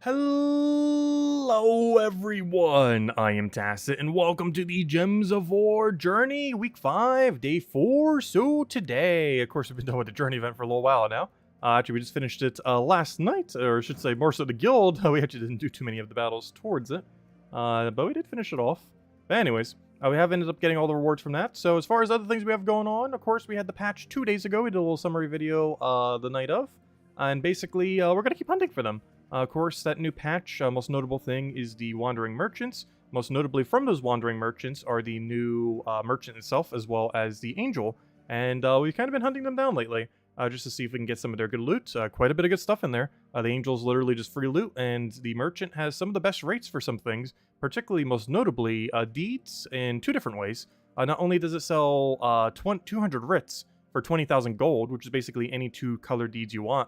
Hello everyone, I am Tacit and welcome to the Gems of War Journey, Week 5, Day 4. So today, of course we've been done with the journey event for a little while now. Actually we just finished it last night, or I should say more so the guild. We actually didn't do too many of the battles towards it, but we did finish it off. But anyways, we have ended up getting all the rewards from that. So as far as other things we have going on, of course we had the patch 2 days ago. We did a little summary video the night of, and basically we're going to keep hunting for them. Of course, that new patch, most notable thing is the Wandering Merchants. Most notably from those Wandering Merchants are the new merchant itself, as well as the Angel. And we've kind of been hunting them down lately, just to see if we can get some of their good loot. Quite a bit of good stuff in there. The Angel's literally just free loot, and the Merchant has some of the best rates for some things, particularly, most notably, deeds in two different ways. Not only does it sell 200 writs for 20,000 gold, which is basically any two color deeds you want,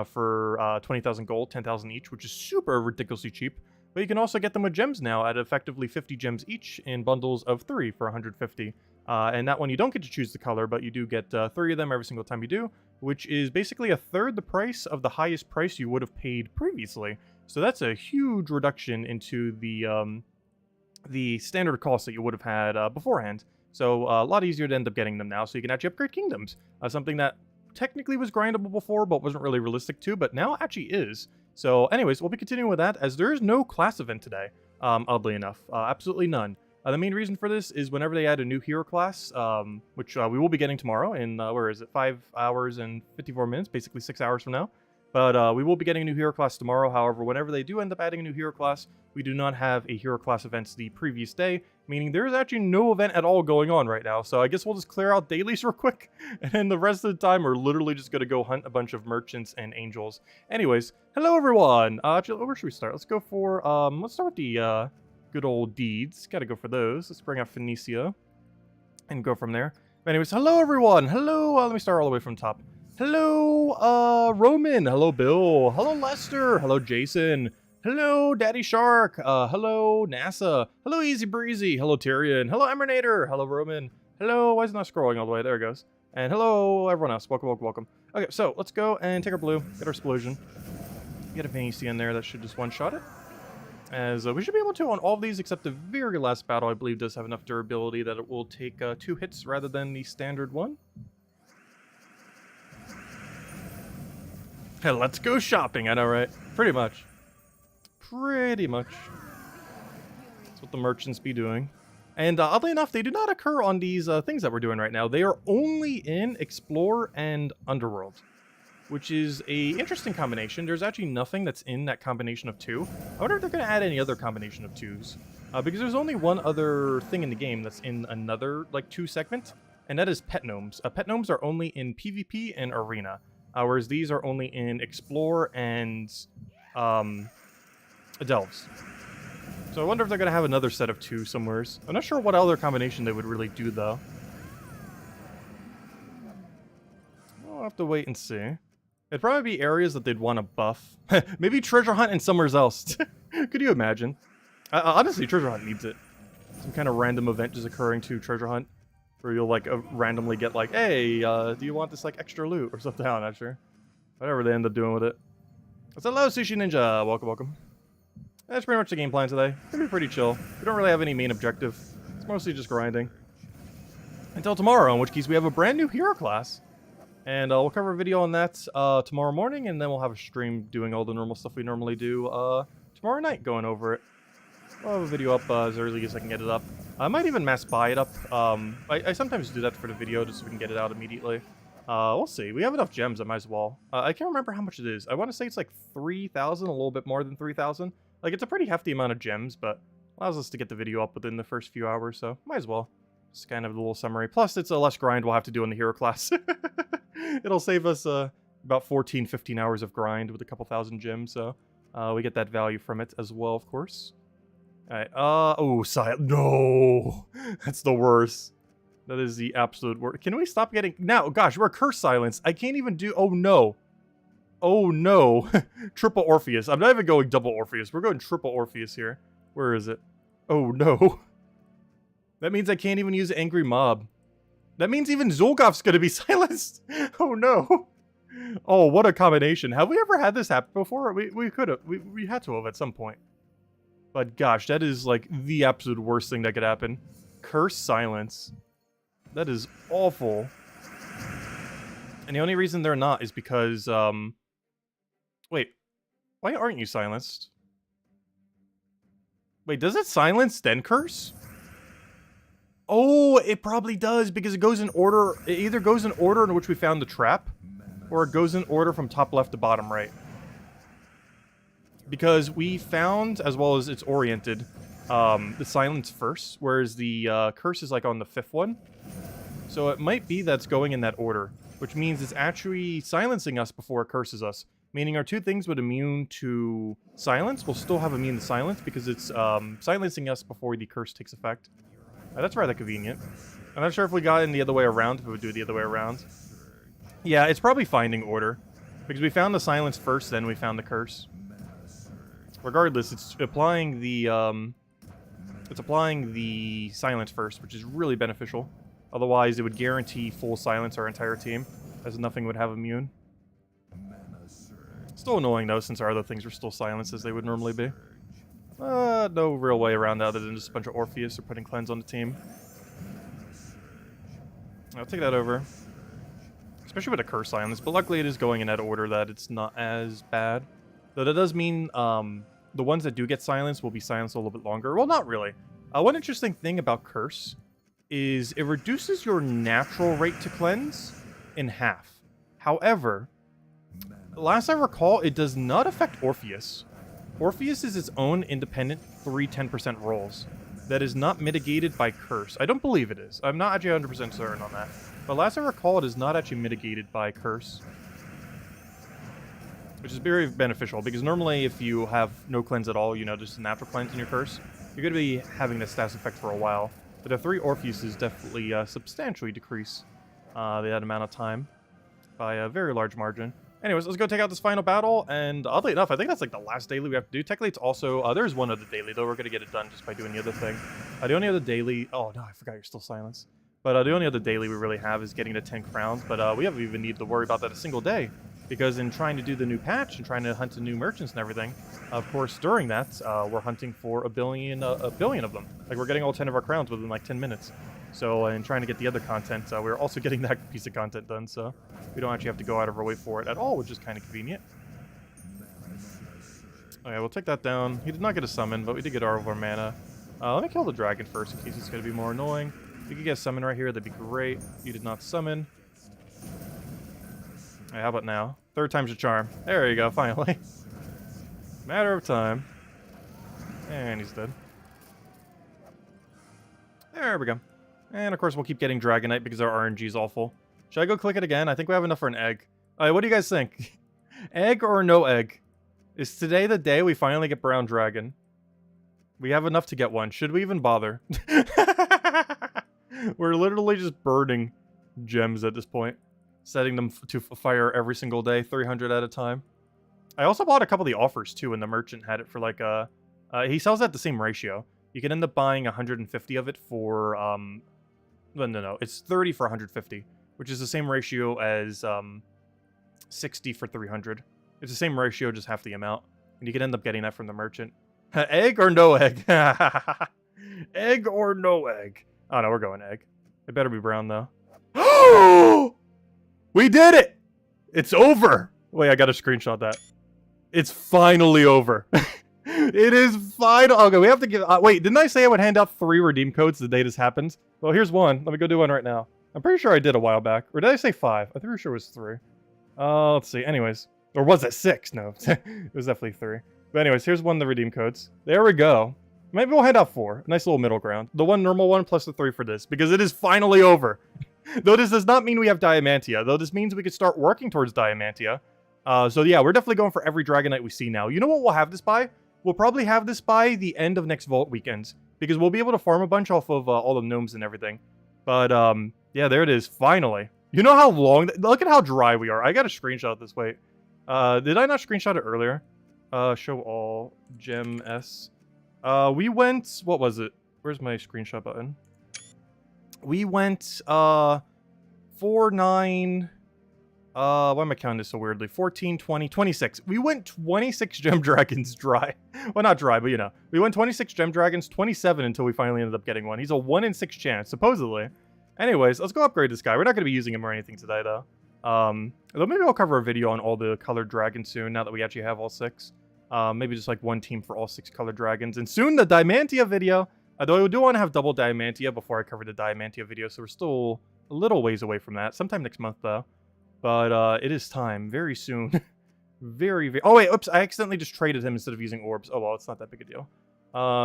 for 20,000 gold, 10,000 each, which is super ridiculously cheap. But you can also get them with gems now at effectively 50 gems each in bundles of 3 for 150. And that one you don't get to choose the color, but you do get 3 of them every single time you do, which is basically a third the price of the highest price you would have paid previously. So that's a huge reduction into the standard cost that you would have had beforehand. So a lot easier to end up getting them now, so you can actually upgrade kingdoms. Something that technically was grindable before, but wasn't really realistic to, but now actually is. So anyways, we'll be continuing with that, as there is no class event today, oddly enough. Absolutely none. The main reason for this is whenever they add a new hero class, which we will be getting tomorrow in, where is it, 5 hours and 54 minutes, basically 6 hours from now. But we will be getting a new hero class tomorrow. However, whenever they do end up adding a new hero class, we do not have a hero class event the previous day, meaning there is actually no event at all going on right now. So I guess we'll just clear out dailies real quick, and then the rest of the time we're literally just going to go hunt a bunch of merchants and angels. Anyways, hello everyone. Actually, where should we start? Let's go for, let's start with the good old deeds. Gotta go for those. Let's bring out Phoenicia and go from there. But anyways, hello everyone. Hello, let me start all the way from top. Hello, Roman. Hello, Bill. Hello, Lester. Hello, Jason. Hello, Daddy Shark. Hello, NASA. Hello, Easy Breezy. Hello, Tyrion. Hello, Emernator. Hello, Roman. Hello, why is it not scrolling all the way? There it goes. And hello, everyone else. Welcome, welcome, welcome. Okay, so let's go and take our blue. Get our explosion. Get a Phoenicia in there. That should just one-shot it. As we should be able to on all of these, except the very last battle, I believe, does have enough durability that it will take 2 hits rather than the standard one. Hey, let's go shopping, I know, right? Pretty much. Pretty much. That's what the merchants be doing. And oddly enough, they do not occur on these things that we're doing right now. They are only in Explore and Underworld, which is a interesting combination. There's actually nothing that's in that combination of 2. I wonder if they're going to add any other combination of 2s. Because there's only one other thing in the game that's in another, like, 2 segment, and that is Pet Gnomes. Pet Gnomes are only in PvP and Arena. Whereas these are only in Explore and Delves. So I wonder if they're going to have another set of 2 somewheres. I'm not sure what other combination they would really do, though. We'll have to wait and see. It'd probably be areas that they'd want to buff. Maybe Treasure Hunt and somewhere else. Could you imagine? Honestly, Treasure Hunt needs it. Some kind of random event just occurring to Treasure Hunt. Where you'll, like, randomly get, like, hey, do you want this, like, extra loot or something? I'm not sure. Whatever they end up doing with it. What's hello, Sushi Ninja? Welcome, welcome. That's pretty much the game plan today. It's gonna be pretty chill. We don't really have any main objective. It's mostly just grinding. Until tomorrow, in which case we have a brand new hero class. And we'll cover a video on that tomorrow morning, and then we'll have a stream doing all the normal stuff we normally do tomorrow night, going over it. I'll have a video up as early as I can get it up. I might even mass buy it up. I sometimes do that for the video just so we can get it out immediately. We'll see. We have enough gems, I might as well. I can't remember how much it is. I want to say it's like 3,000, a little bit more than 3,000. Like, it's a pretty hefty amount of gems, but allows us to get the video up within the first few hours, so might as well. Just kind of a little summary. Plus, it's a less grind we'll have to do in the hero class. It'll save us about 14, 15 hours of grind with a couple thousand gems, so we get that value from it as well, of course. Alright, oh, no! That's the worst. That is the absolute worst. Can we stop getting... Now, gosh, we're Curse Silence. I can't even do... Oh, no. Oh, no. Triple Orpheus. I'm not even going double Orpheus. We're going triple Orpheus here. Where is it? Oh, no. That means I can't even use Angry Mob. That means even Zolgoth's gonna be silenced. Oh, no. Oh, what a combination. Have we ever had this happen before? We could have. We had to have at some point. But gosh, that is like the absolute worst thing that could happen. Curse silence. That is awful. And the only reason they're not is because, wait. Why aren't you silenced? Wait, does it silence then curse? Oh, it probably does because it goes in order. It either goes in order in which we found the trap, or it goes in order from top left to bottom right. Because we found, as well as it's oriented, the silence first, whereas the curse is like on the 5th one. So it might be that's going in that order, which means it's actually silencing us before it curses us. Meaning our two things with immune to silence will still have immune to silence because it's silencing us before the curse takes effect. That's rather convenient. I'm not sure if we got in the other way around, if it would do it the other way around. Yeah, it's probably finding order. Because we found the silence first, then we found the curse. Regardless, it's applying the silence first, which is really beneficial. Otherwise, it would guarantee full silence our entire team, as nothing would have immune. Still annoying though, since our other things are still silenced as they would normally be. No real way around that other than just a bunch of Orpheus or putting cleanse on the team. I'll take that over. Especially with a curse silence, but luckily it is going in that order that it's not as bad. Though that does mean the ones that do get silenced will be silenced a little bit longer. Well, not really. One interesting thing about curse is it reduces your natural rate to cleanse in half. However, last I recall, it does not affect Orpheus. Orpheus is its own independent 3 10% rolls that is not mitigated by curse. I don't believe it is. I'm not actually 100% certain on that. But last I recall, it is not actually mitigated by curse. Which is very beneficial, because normally if you have no cleanse at all, you know, just a natural cleanse in your curse, you're going to be having this status effect for a while. But the 3 Orpheuses definitely substantially decrease that amount of time by a very large margin. Anyways, let's go take out this final battle, and oddly enough, I think that's like the last daily we have to do. Technically, it's also, there's one other daily, though we're going to get it done just by doing the other thing. The only other daily, oh no, I forgot you're still silenced. But the only other daily we really have is getting to 10 crowns, but we haven't even needed to worry about that a single day. Because in trying to do the new patch and trying to hunt the new merchants and everything, of course, during that, we're hunting for a billion of them. Like, we're getting all 10 of our crowns within like 10 minutes. So, in trying to get the other content, we're also getting that piece of content done, so we don't actually have to go out of our way for it at all, which is kind of convenient. Okay, we'll take that down. He did not get a summon, but we did get all of our mana. Let me kill the dragon first, in case it's going to be more annoying. If you could get a summon right here, that'd be great. You did not summon. Hey, how about now? 3rd time's your charm. There you go, finally. Matter of time. And he's dead. There we go. And of course we'll keep getting Dragonite because our RNG is awful. Should I go click it again? I think we have enough for an egg. Alright, what do you guys think? Egg or no egg? Is today the day we finally get Brown Dragon? We have enough to get one. Should we even bother? We're literally just burning gems at this point. Setting them to fire every single day, 300 at a time. I also bought a couple of the offers too, and the merchant had it for like a... he sells at the same ratio. You can end up buying 150 of it for... No, it's 30 for 150, which is the same ratio as 60 for 300. It's the same ratio, just half the amount. And you can end up getting that from the merchant. Egg or no egg? Egg or no egg? Oh no, we're going egg. It better be brown though. We did it! It's over! Wait, I gotta screenshot that. It's finally over. It is final. Okay, we have to give... wait, didn't I say I would hand out 3 redeem codes the day this happens? Well, here's one. Let me go do one right now. I'm pretty sure I did a while back. Or did I say 5? I'm pretty sure it was 3. Let's see. Anyways. Or was it 6? No. It was definitely 3. But anyways, here's one of the redeem codes. There we go. Maybe we'll hand out 4. Nice little middle ground. The one normal one plus the 3 for this. Because it is finally over. Though this does not mean we have Diamantia. Though this means we could start working towards Diamantia. So yeah, we're definitely going for every Dragonite we see now. You know what we'll have this by? We'll probably have this by the end of next Vault weekend. Because we'll be able to farm a bunch off of all the gnomes and everything. But, yeah, there it is. Finally. You know how long... Look at how dry we are. I got a screenshot this. Wait. Did I not screenshot it earlier? Show all. Gem S. We went... What was it? Where's my screenshot button? We went, 4, 9... Why am I counting this so weirdly? 14, 20, 26. We went 26 gem dragons dry. Well, not dry, but you know. We went 26 gem dragons, 27 until we finally ended up getting one. He's a 1 in 6 chance, supposedly. Anyways, let's go upgrade this guy. We're not going to be using him or anything today, though. Although maybe I'll cover a video on all the colored dragons soon, now that we actually have all 6. Maybe just like one team for all 6 colored dragons. And soon the Diamantia video. Though I do want to have double Diamantia before I cover the Diamantia video, so we're still a little ways away from that. Sometime next month, though. But it is time, very soon. very... Oh, wait, oops, I accidentally just traded him instead of using orbs. Oh, well, it's not that big a deal.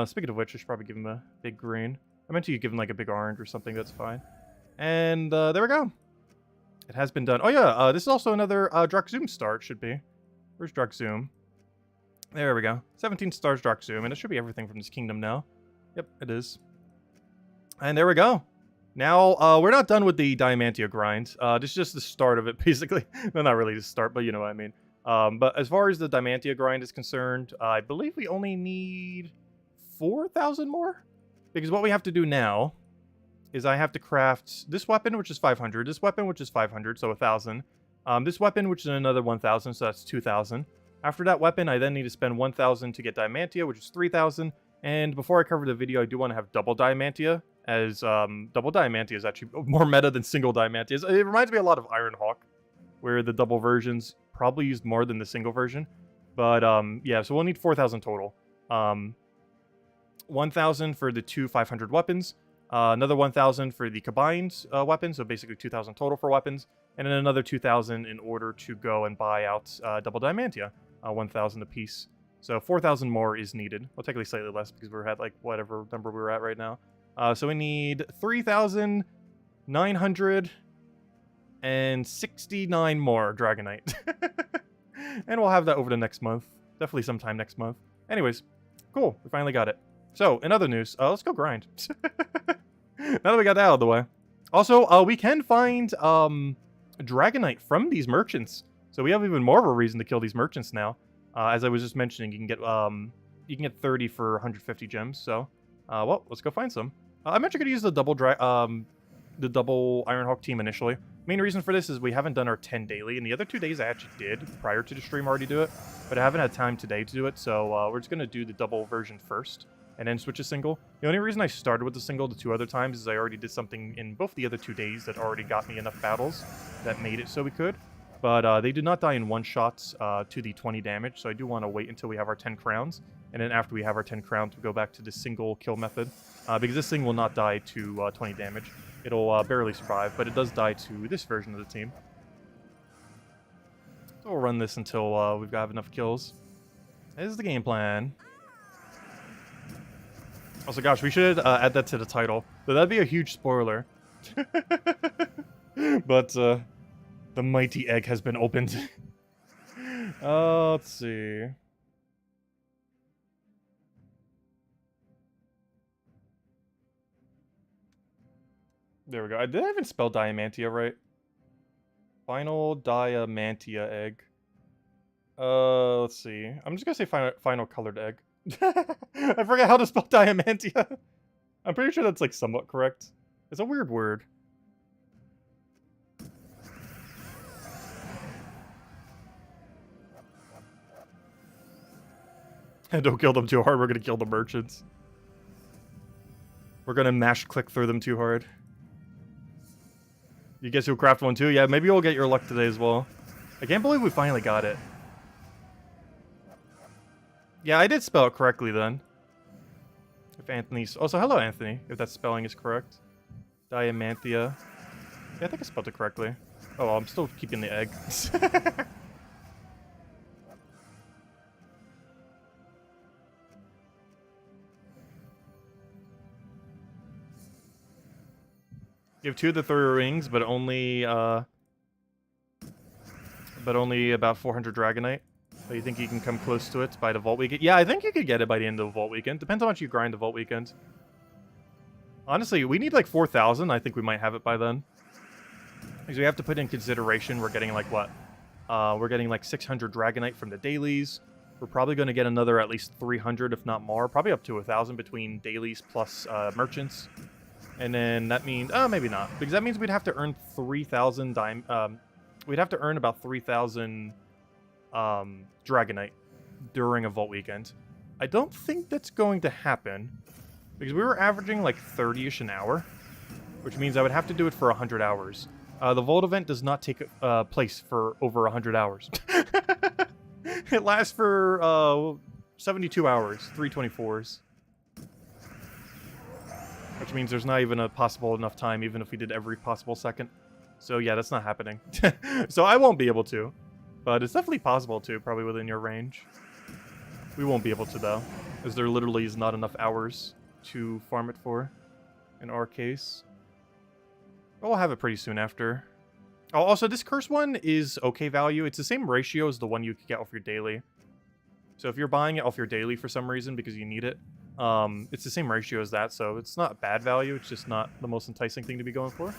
Speaking of which, I should probably give him a big green. I meant to give him, like, a big orange or something, that's fine. And, there we go. It has been done. Oh, yeah, this is also another Drakzoom star, it should be. Where's Drakzoom? There we go. 17 stars Drakzoom, and it should be everything from this kingdom now. Yep, it is. And there we go. Now, we're not done with the Diamantia grind. This is just the start of it, basically. No, not really the start, but you know what I mean. But as far as the Diamantia grind is concerned, I believe we only need 4,000 more? Because what we have to do now is I have to craft this weapon, which is 500, this weapon, which is 500, so 1,000. This weapon, which is another 1,000, so that's 2,000. After that weapon, I then need to spend 1,000 to get Diamantia, which is 3,000. And before I cover the video, I do want to have double Diamantia, as double Diamantia is actually more meta than single Diamantia. It reminds me a lot of Ironhawk, where the double versions probably used more than the single version. But yeah, so we'll need 4,000 total. 1,000 for the two 500 weapons, another 1,000 for the combined weapons, so basically 2,000 total for weapons, and then another 2,000 in order to go and buy out double Diamantia, 1,000 apiece. So 4,000 more is needed. Well, technically slightly less because we're at like whatever number we were at right now. So we need 3,969 more Dragonite. And we'll have that over the next month. Definitely sometime next month. Anyways, cool. We finally got it. So, in other news, let's go grind. Now that we got that out of the way. Also, we can find Dragonite from these merchants. So we have even more of a reason to kill these merchants now. As I was just mentioning, you can get 30 for 150 gems. So, well, let's go find some. I'm actually gonna use the double Ironhawk team initially. Main reason for this is we haven't done our 10 daily, and the other 2 days I actually did prior to the stream already do it, but I haven't had time today to do it. So we're just gonna do the double version first, and then switch to single. The only reason I started with the single the 2 other times is I already did something in both the other 2 days that already got me enough battles that made it so we could. But they do not die in one shot to the 20 damage, so I do want to wait until we have our 10 crowns. And then after we have our 10 crowns, we go back to the single kill method. Because this thing will not die to 20 damage. It'll barely survive, but it does die to this version of the team. So we'll run this until we've got enough kills. This is the game plan. Also, gosh, we should add that to the title. But that'd be a huge spoiler. But, the mighty egg has been opened. Let's see. There we go. Did I even spell Diamantia right? Final Diamantia egg. Let's see. I'm just gonna say final colored egg. I forgot how to spell Diamantia. I'm pretty sure that's like somewhat correct. It's a weird word. Don't kill them too hard, we're gonna kill the merchants. We're gonna mash click through them too hard. You guess you'll craft one too? Yeah, maybe you'll get your luck today as well. I can't believe we finally got it. Yeah, I did spell it correctly then. If Anthony's... Also, hello Anthony, if that spelling is correct. Diamantia. Yeah, I think I spelled it correctly. Oh, well, I'm still keeping the egg. You have 2 of the 3 rings, but only about 400 Dragonite. So you think you can come close to it by the Vault Weekend? Yeah, I think you could get it by the end of the Vault Weekend. Depends how much you grind the Vault Weekend. Honestly, we need like 4,000. I think we might have it by then. Because we have to put in consideration we're getting like what? We're getting like 600 Dragonite from the dailies. We're probably going to get another at least 300, if not more. Probably up to 1,000 between dailies plus merchants. And then that means... maybe not. Because that means we'd have to earn 3,000 we'd have to earn about 3,000 Dragonite during a Vault weekend. I don't think that's going to happen because we were averaging like 30-ish an hour, which means I would have to do it for 100 hours. The Vault event does not take place for over 100 hours. It lasts for 72 hours, 324s. Which means there's not even a possible enough time, even if we did every possible second. So yeah, that's not happening. So I won't be able to. But it's definitely possible to, probably within your range. We won't be able to, though, as there literally is not enough hours to farm it for, in our case. But we'll have it pretty soon after. Oh, also, this curse one is okay value. It's the same ratio as the one you could get off your daily. So if you're buying it off your daily for some reason because you need it, it's the same ratio as that, so it's not bad value. It's just not the most enticing thing to be going for,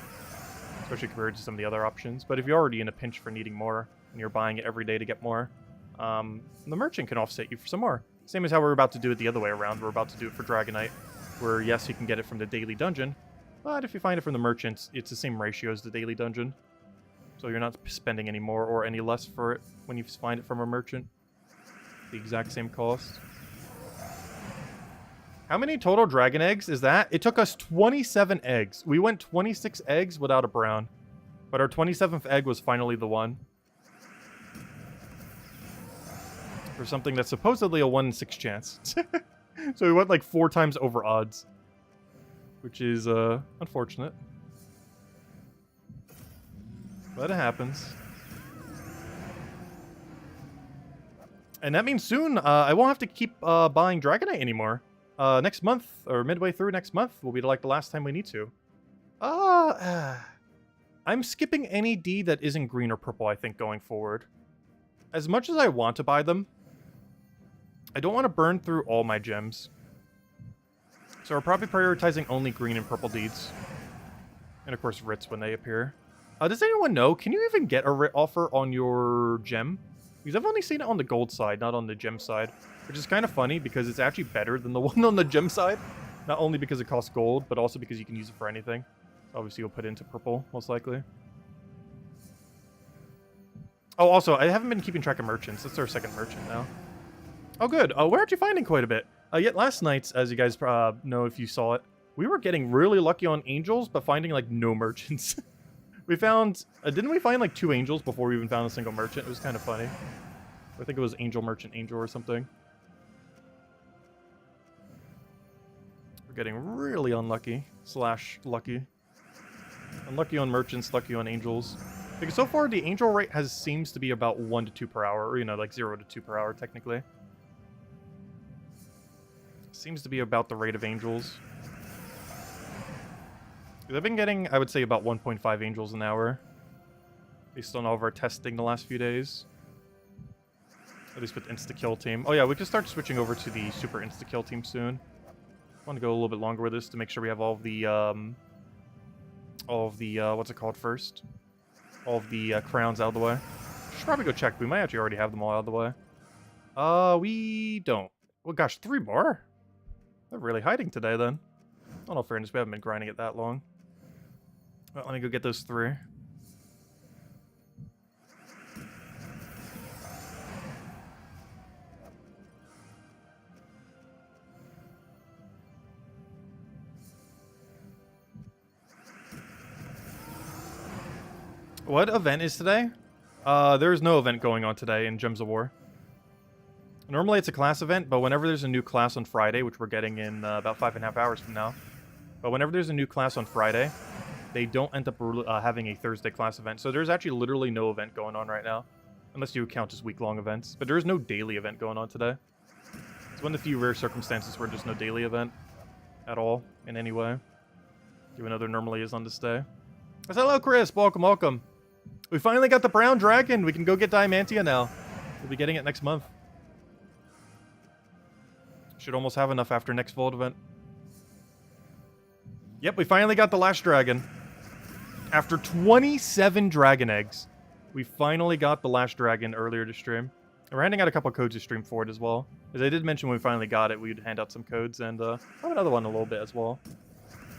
especially compared to some of the other options. But if you're already in a pinch for needing more, and you're buying it every day to get more, the merchant can offset you for some more. Same as how we're about to do it the other way around. We're about to do it for Dragonite, where yes, you can get it from the daily dungeon, but if you find it from the merchant, it's the same ratio as the daily dungeon. So you're not spending any more or any less for it when you find it from a merchant. The exact same cost. How many total dragon eggs is that? It took us 27 eggs. We went 26 eggs without a brown, but our 27th egg was finally the one. For something that's supposedly a 1 in 6 chance. So we went like 4 times over odds. Which is, unfortunate. But it happens. And that means soon, I won't have to keep buying Dragonite anymore. Next month, or midway through next month, will be like the last time we need to. I'm skipping any D that isn't green or purple, I think, going forward. As much as I want to buy them, I don't want to burn through all my gems. So we're probably prioritizing only green and purple deeds. And of course, writs when they appear. Does anyone know, can you even get a writ offer on your gem? Because I've only seen it on the gold side, not on the gem side. Which is kind of funny, because it's actually better than the one on the gem side. Not only because it costs gold, but also because you can use it for anything. Obviously, you'll put it into purple, most likely. Oh, also, I haven't been keeping track of merchants. That's our second merchant now. Oh, good. We're actually finding quite a bit. Yet last night, as you guys know if you saw it, we were getting really lucky on angels, but finding, like, no merchants. We found... didn't we find, like, 2 angels before we even found a single merchant? It was kind of funny. I think it was angel, merchant, angel, or something. We're getting really unlucky. Slash lucky. Unlucky on merchants, lucky on angels. Because so far, the angel rate seems to be about 1 to 2 per hour. Or, you know, like 0 to 2 per hour, technically. Seems to be about the rate of angels. I've been getting, I would say, about 1.5 angels an hour. Based on all of our testing the last few days. At least with insta-kill team. Oh yeah, we can start switching over to the super insta-kill team soon. I want to go a little bit longer with this to make sure we have all of the, what's it called first? All of the crowns out of the way. Should probably go check. We might actually already have them all out of the way. We don't. Well, gosh, 3 more? They're really hiding today, then. In all fairness, we haven't been grinding it that long. Well, let me go get those 3. What event is today? There's no event going on today in Gems of War. Normally it's a class event, but whenever there's a new class on Friday, which we're getting in about 5.5 hours from now, but whenever there's a new class on Friday, they don't end up having a Thursday class event. So there's actually literally no event going on right now, unless you count as week-long events. But there is no daily event going on today. It's one of the few rare circumstances where there's no daily event at all in any way, even though there normally is on this day. Hello, Chris. Welcome, welcome. We finally got the brown dragon. We can go get Diamantia now. We'll be getting it next month. Should almost have enough after next Vault event. Yep, we finally got the last dragon. After 27 dragon eggs, we finally got the last dragon earlier to stream. And we're handing out a couple codes to stream for it as well. As I did mention when we finally got it, we'd hand out some codes and have another one in a little bit as well.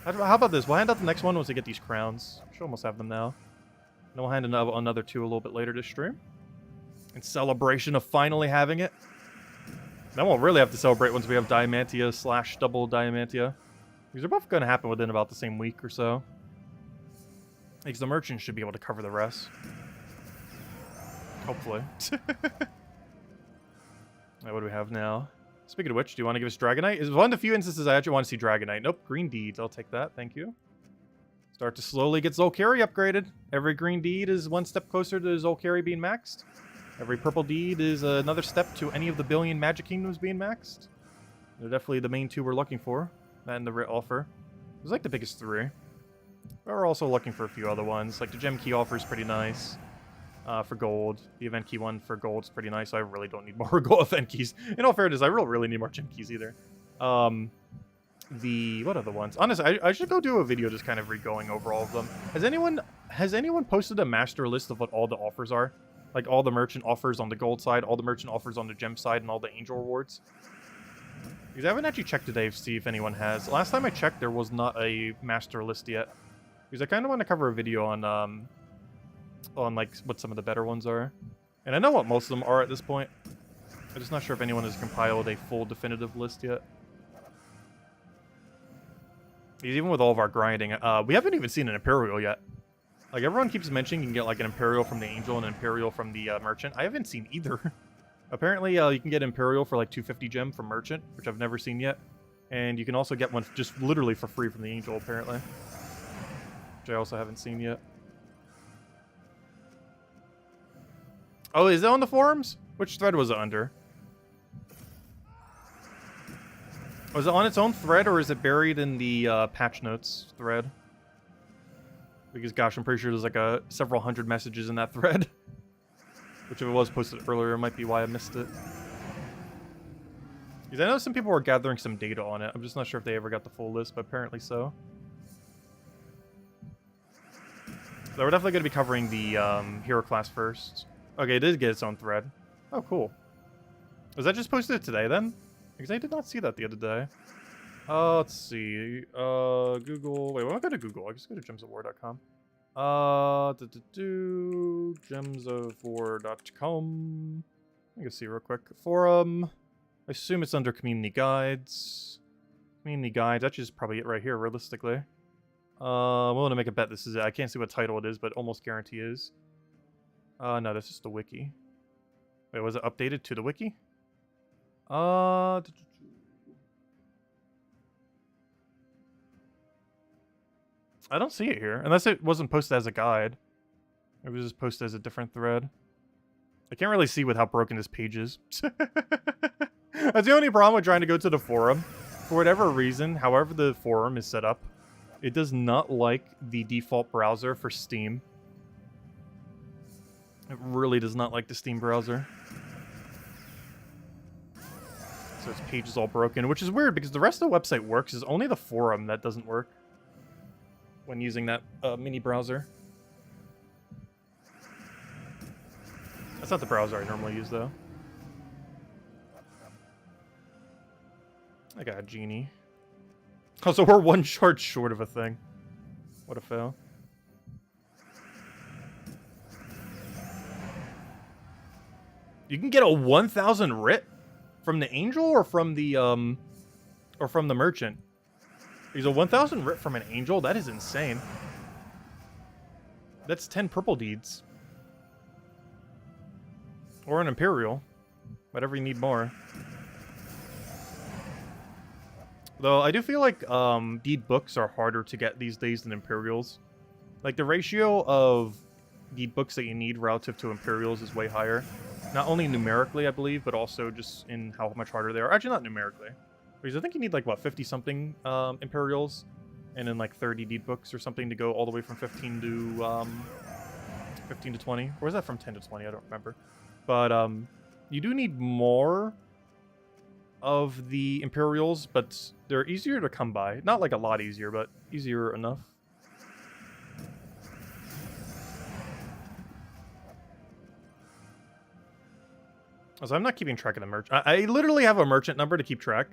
How about this? We'll hand out the next one once we get these crowns. Should almost have them now. And we'll hand another 2 a little bit later this stream. In celebration of finally having it. Then we'll really have to celebrate once we have Diamantia / double Diamantia. These are both going to happen within about the same week or so. Because the merchant should be able to cover the rest. Hopefully. What do we have now? Speaking of which, do you want to give us Dragonite? It's one of the few instances I actually want to see Dragonite. Nope, Green Deeds. I'll take that. Thank you. Start to slowly get Zolcari upgraded. Every Green Deed is one step closer to Zolcari being maxed. Every Purple Deed is another step to any of the billion Magic Kingdoms being maxed. They're definitely the main 2 we're looking for. That and the Writ Offer. It was like the biggest 3. But we're also looking for a few other ones. Like the Gem Key Offer is pretty nice. For gold. The event key one for gold is pretty nice. So I really don't need more gold event keys. In all fairness, I don't really need more gem keys either. What other ones? Honestly, I should go do a video just kind of re-going over all of them. Has anyone posted a master list of what all the offers are? Like all the merchant offers on the gold side, all the merchant offers on the gem side, and all the angel rewards? Because I haven't actually checked today to see if anyone has. Last time I checked, there was not a master list yet. Because I kind of want to cover a video on like what some of the better ones are. And I know what most of them are at this point. I'm just not sure if anyone has compiled a full definitive list yet. Because even with all of our grinding, we haven't even seen an Imperial yet. Like everyone keeps mentioning you can get like an Imperial from the Angel and an Imperial from the Merchant. I haven't seen either. Apparently you can get Imperial for like 250 gem from Merchant, which I've never seen yet. And you can also get one just literally for free from the Angel apparently. Which I also haven't seen yet. Oh, is it on the forums? Which thread was it under? Was it on its own thread, or is it buried in the patch notes thread? Because, gosh, I'm pretty sure there's like several hundred messages in that thread. Which, if it was posted earlier, might be why I missed it. Because I know some people were gathering some data on it. I'm just not sure if they ever got the full list, but apparently so. So we're definitely going to be covering the hero class first. Okay, it did get its own thread. Oh, cool. Was that just posted today, then? Because I did not see that the other day. Let's see. Google. Wait, why don't I go to Google? I just go to gemsofwar.com. Gemsofwar.com. Let me see real quick. Forum. I assume it's under community guides. Community guides. That's just probably it right here, realistically. I'm willing to make a bet this is it. I can't see what title it is, but almost guarantee is. No, this is the wiki. Wait, was it updated to the wiki? I don't see it here. Unless it wasn't posted as a guide. It was just posted as a different thread. I can't really see with how broken this page is. That's the only problem with trying to go to the forum. For whatever reason, however the forum is set up, it does not like the default browser for Steam. It really does not like the Steam browser. So its page is all broken, which is weird because the rest of the website works. It's only the forum that doesn't work when using that mini browser. That's not the browser I normally use, though. I got a genie. Oh, so we're one shard short of a thing. What a fail. You can get a 1,000 writ from the angel or from the merchant. There's a 1,000 writ from an angel? That is insane. That's 10 purple deeds. Or an imperial. Whatever you need more. Though I do feel like deed books are harder to get these days than imperials. Like the ratio of deed books that you need relative to imperials is way higher. Not only numerically, I believe, but also just in how much harder they are. Actually, not numerically. Because I think you need like, what, 50-something Imperials? And then like 30 deed books or something to go all the way from 15 to 20. Or is that from 10 to 20? I don't remember. But you do need more of the Imperials, but they're easier to come by. Not like a lot easier, but easier enough. So I'm not keeping track of the merchant. I literally have a merchant number to keep track.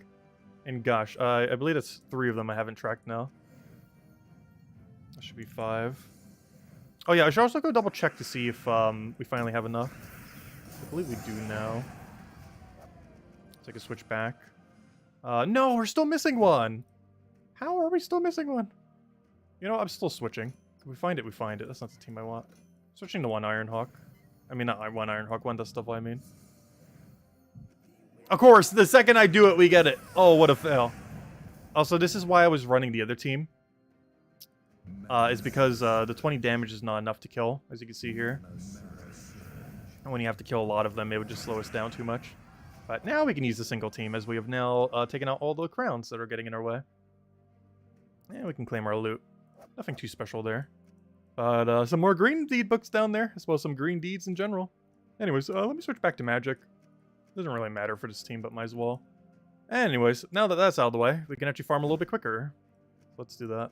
And gosh, I believe it's 3 of them I haven't tracked now. That should be 5. Oh yeah, I should also go double check to see if we finally have enough. I believe we do now. So I can switch back. No, we're still missing one. How are we still missing one? You know, I'm still switching. If we find it, we find it. That's not the team I want. Switching to one Ironhawk. I mean, not one Ironhawk, one Dustdevil, I mean. Of course, the second I do it, we get it. Oh, what a fail. Also, this is why I was running the other team. Is because the 20 damage is not enough to kill, as you can see here. And when you have to kill a lot of them, it would just slow us down too much. But now we can use the single team, as we have now taken out all the crowns that are getting in our way. And we can claim our loot. Nothing too special there. But some more green deed books down there, as well as some green deeds in general. Anyways, let me switch back to magic. Doesn't really matter for this team, but might as well. Anyways, now that that's out of the way, we can actually farm a little bit quicker. Let's do that.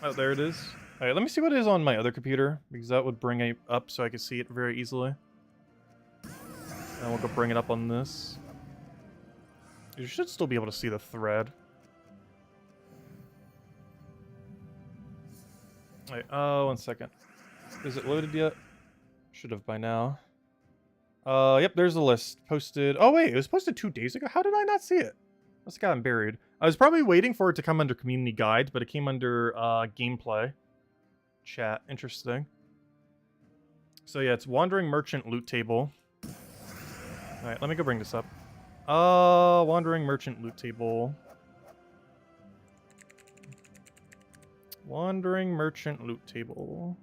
Oh, there it is. Alright, let me see what it is on my other computer, because that would bring it up so I can see it very easily. And we'll go bring it up on this. You should still be able to see the thread. Wait, one second. Is it loaded yet? Should have by now. Yep, there's the list. Posted. Oh, wait, it was posted 2 days ago? How did I not see it? Must have gotten buried. I was probably waiting for it to come under community guides, but it came under gameplay. Chat. Interesting. So yeah, it's Wandering Merchant Loot Table. Alright, let me go bring this up. Wandering Merchant Loot Table. Wandering Merchant Loot Table.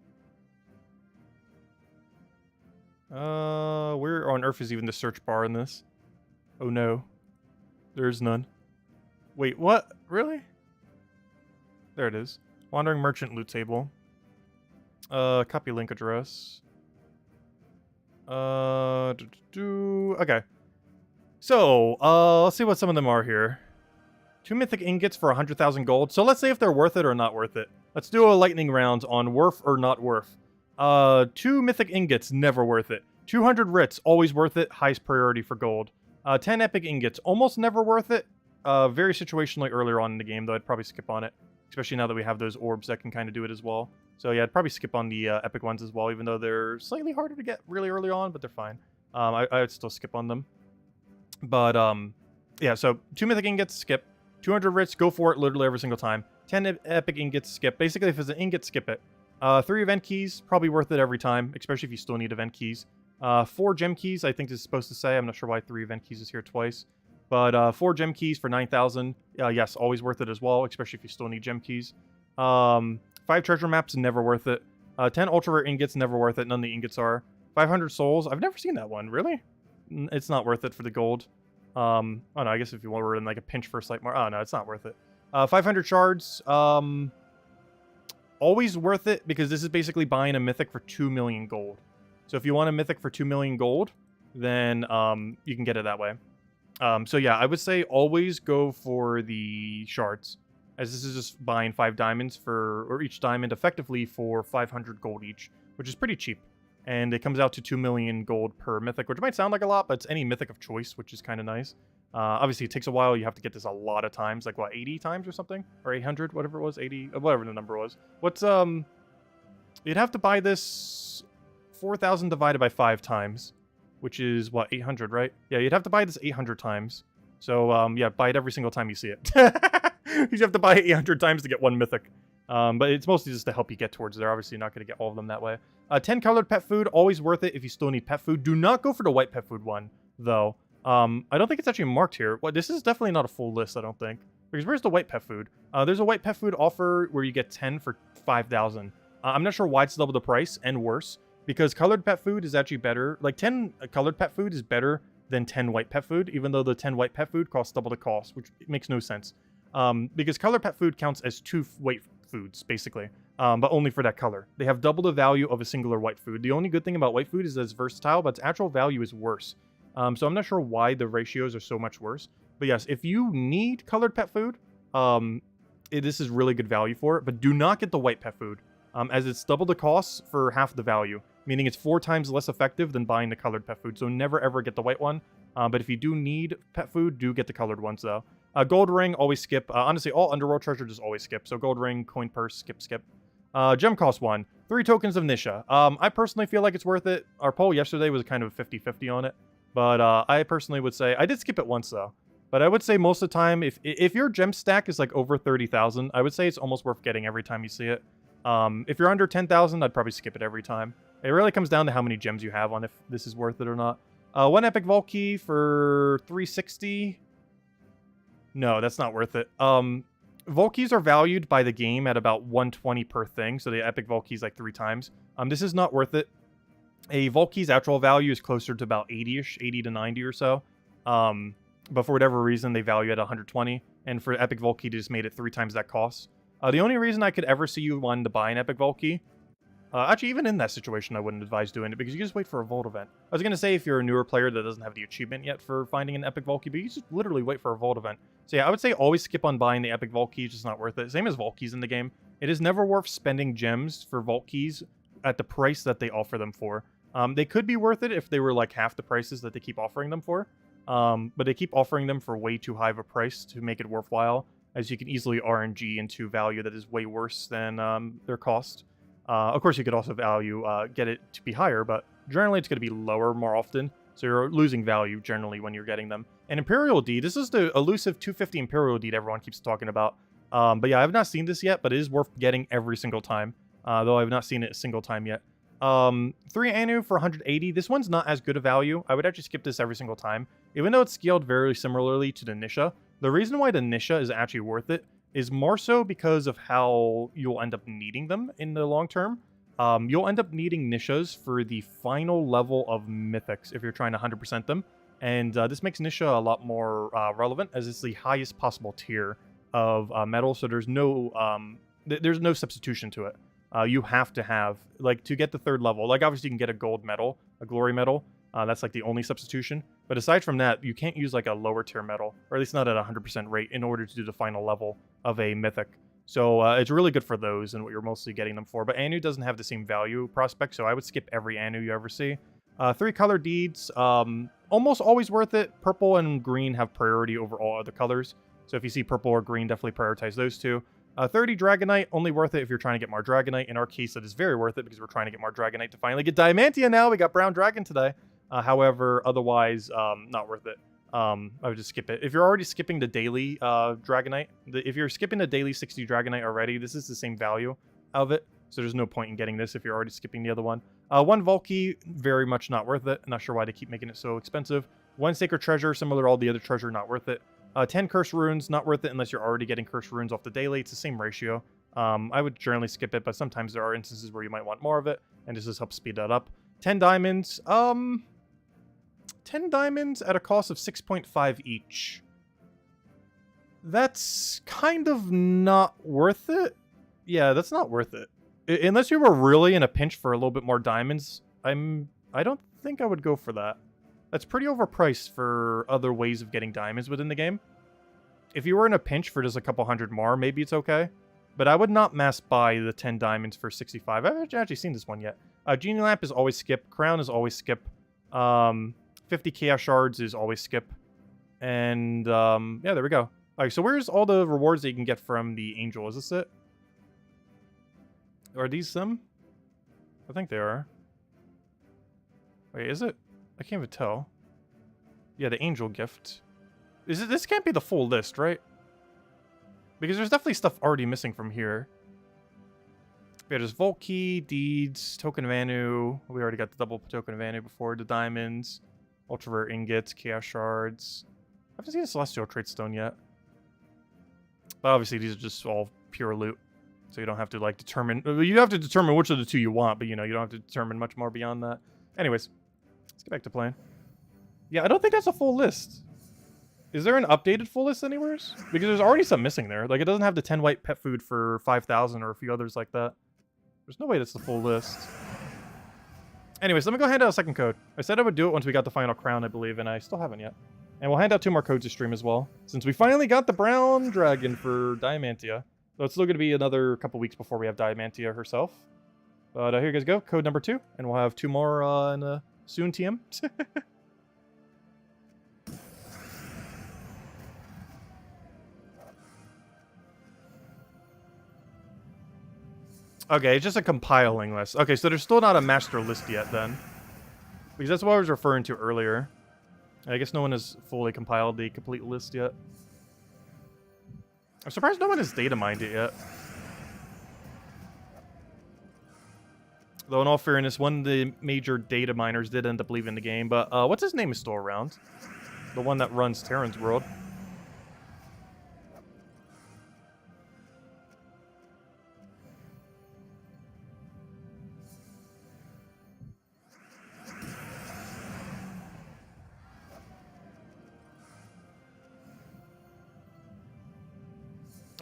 Where on earth is even the search bar in this? Oh no. There's none. Wait, what? Really? There it is. Wandering Merchant Loot Table. Copy link address. Okay. So, let's see what some of them are here. 2 mythic ingots for 100,000 gold. So let's say if they're worth it or not worth it. Let's do a lightning round on worth or not worth. 2 mythic ingots, never worth it. 200 writs, always worth it, highest priority for gold. 10 epic ingots, almost never worth it. Very situationally earlier on in the game, though I'd probably skip on it. Especially now that we have those orbs that can kind of do it as well. So yeah, I'd probably skip on the epic ones as well, even though they're slightly harder to get really early on, but they're fine. I'd still skip on them. But, yeah, so 2 mythic ingots, skip. 200 writs, go for it literally every single time. 10 epic ingots, skip. Basically, if it's an ingot, skip it. 3 event keys, probably worth it every time, especially if you still need event keys. 4 gem keys, I think this is supposed to say. I'm not sure why 3 event keys is here twice. But 4 gem keys for 9,000. Yes, always worth it as well, especially if you still need gem keys. 5 treasure maps, never worth it. 10 ultra rare ingots, never worth it. None of the ingots are. 500 souls, I've never seen that one, really? It's not worth it for the gold. Oh no, I guess if you were in like a pinch for a slight more. Oh no, it's not worth it. 500 shards, always worth it because this is basically buying a mythic for 2 million gold. So if you want a mythic for 2 million gold, then you can get it that way. So yeah, I would say always go for the shards, as this is just buying 5 diamonds for, or each diamond effectively for 500 gold each, which is pretty cheap. And it comes out to 2 million gold per mythic, which might sound like a lot, but it's any mythic of choice, which is kind of nice. Obviously, it takes a while. You have to get this a lot of times, like, what, 80 times or something? Or 800, whatever it was, 80, whatever the number was. What's, you'd have to buy this 4,000 divided by 5 times, which is, what, 800, right? Yeah, you'd have to buy this 800 times. So, yeah, buy it every single time you see it. You have to buy it 800 times to get 1 mythic. But it's mostly just to help you get towards there. Obviously, you're not going to get all of them that way. 10 colored pet food, always worth it if you still need pet food. Do not go for the white pet food one, though. I don't think it's actually marked here. Well, this is definitely not a full list, I don't think. Because where's the white pet food? There's a white pet food offer where you get 10 for 5,000. I'm not sure why it's double the price, and worse. Because colored pet food is actually better. Like, 10 colored pet food is better than 10 white pet food, even though the 10 white pet food costs double the cost, which makes no sense. Because colored pet food counts as 2 white foods, basically. But only for that color. They have double the value of a singular white food. The only good thing about white food is that it's versatile, but its actual value is worse. So I'm not sure why the ratios are so much worse. But yes, if you need colored pet food, this is really good value for it. But do not get the white pet food, as it's double the cost for half the value. Meaning it's 4 times less effective than buying the colored pet food. So never ever get the white one. But if you do need pet food, do get the colored ones though. Gold ring, always skip. Honestly, all underworld treasure just always skip. So gold ring, coin purse, skip, skip. Gem cost 1. 3 tokens of Nisha. I personally feel like it's worth it. Our poll yesterday was kind of 50-50 on it. But I personally would say, I did skip it once though. But I would say most of the time, if your gem stack is like over 30,000, I would say it's almost worth getting every time you see it. If you're under 10,000, I'd probably skip it every time. It really comes down to how many gems you have on if this is worth it or not. 1 epic vault key for 360. No, that's not worth it. Vault keys are valued by the game at about 120 per thing, so the epic vault keys like 3 times. This is not worth it. A vault key's actual value is closer to about 80-ish, 80 to 90 or so. But for whatever reason, they value at 120, and for epic vault key, they just made it 3 times that cost. The only reason I could ever see you wanting to buy an epic vault key, actually, even in that situation, I wouldn't advise doing it because you just wait for a vault event. I was going to say if you're a newer player that doesn't have the achievement yet for finding an epic vault key, but you just literally wait for a vault event. So yeah, I would say always skip on buying the epic vault key. It's just not worth it. Same as vault keys in the game. It is never worth spending gems for vault keys at the price that they offer them for. They could be worth it if they were like half the prices that they keep offering them for. But they keep offering them for way too high of a price to make it worthwhile, as you can easily RNG into value that is way worse than their cost. Of course, you could also get it to be higher, but generally it's going to be lower more often, so you're losing value generally when you're getting them. And Imperial Deed, this is the elusive 250 Imperial Deed everyone keeps talking about. But yeah, I've not seen this yet, but it is worth getting every single time, though I've not seen it a single time yet. 3 Anu for 180. This one's not as good a value. I would actually skip this every single time, even though it's scaled very similarly to the Nisha. The reason why the Nisha is actually worth it is more so because of how you'll end up needing them in the long term. You'll end up needing Nishas for the final level of Mythics if you're trying to 100% them. And this makes Nisha a lot more relevant, as it's the highest possible tier of metal, so there's no substitution to it. You have to have, like, to get the 3rd level, like, obviously you can get a gold medal, a glory medal. That's, like, the only substitution. But aside from that, you can't use, like, a lower tier medal, or at least not at 100% rate, in order to do the final level of a mythic. So it's really good for those and what you're mostly getting them for. But Anu doesn't have the same value prospect, so I would skip every Anu you ever see. 3 color deeds, almost always worth it. Purple and green have priority over all other colors. So if you see purple or green, definitely prioritize those two. 30 Dragonite, only worth it if you're trying to get more Dragonite. In our case, that is very worth it because we're trying to get more Dragonite to finally get Diamantia now. We got Brown Dragon today. However, otherwise, not worth it. I would just skip it. If you're already skipping the daily Dragonite, if you're skipping the daily 60 Dragonite already, this is the same value of it. So there's no point in getting this if you're already skipping the other one. 1 Vault Key, very much not worth it. Not sure why they keep making it so expensive. 1 Sacred Treasure, similar to all the other treasure, not worth it. 10 Curse Runes, not worth it unless you're already getting Curse Runes off the daily. It's the same ratio. I would generally skip it, but sometimes there are instances where you might want more of it, and this just helps speed that up. 10 Diamonds, 10 diamonds at a cost of 6.5 each. That's kind of not worth it. Yeah, that's not worth it. Unless you were really in a pinch for a little bit more diamonds, I don't think I would go for that. That's pretty overpriced for other ways of getting diamonds within the game. If you were in a pinch for just a couple hundred more, maybe it's okay. But I would not mass buy the 10 diamonds for 65. I haven't actually seen this one yet. Genie Lamp is always skip. Crown is always skip. 50 Chaos Shards is always skip. And, yeah, there we go. Alright, so where's all the rewards that you can get from the Angel? Is this it? Are these them? I think they are. Wait, is it? I can't even tell. Yeah, the Angel gift. Is it? This can't be the full list, right? Because there's definitely stuff already missing from here. Yeah, there's Vault Key, Deeds, Token of Anu. We already got the double Token of Anu before. The Diamonds, Ultra Rare Ingots, Chaos Shards. I haven't seen a Celestial Trait Stone yet. But obviously these are just all pure loot. So you don't have to, like, determine... You have to determine which of the two you want, but, you know, you don't have to determine much more beyond that. Anyways, let's get back to playing. Yeah, I don't think that's a full list. Is there an updated full list anywhere? Because there's already some missing there. Like, it doesn't have the 10 white pet food for 5,000 or a few others like that. There's no way that's the full list. Anyways, let me go hand out a second code. I said I would do it once we got the final crown, I believe, and I still haven't yet. And we'll hand out 2 more codes to stream as well, since we finally got the brown dragon for Diamantia. So it's still going to be another couple weeks before we have Diamantia herself. But here you guys go, code number 2, and we'll have 2 more in a soon TM. Okay, it's just a compiling list. Okay, so there's still not a master list yet then. Because that's what I was referring to earlier. I guess no one has fully compiled the complete list yet. I'm surprised no one has data mined it yet. Though in all fairness, one of the major data miners did end up leaving the game, but what's his name is still around? The one that runs Terran's World.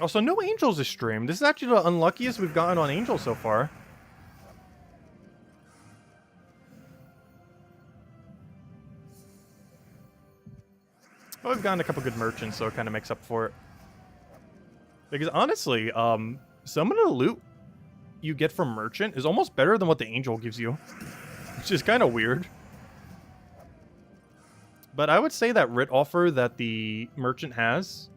Also, no Angels is streamed. This is actually the unluckiest we've gotten on Angel so far. Well, we've gotten a couple good merchants, so it kind of makes up for it. Because honestly, some of the loot you get from merchant is almost better than what the Angel gives you. Which is kind of weird. But I would say that writ offer that the merchant has,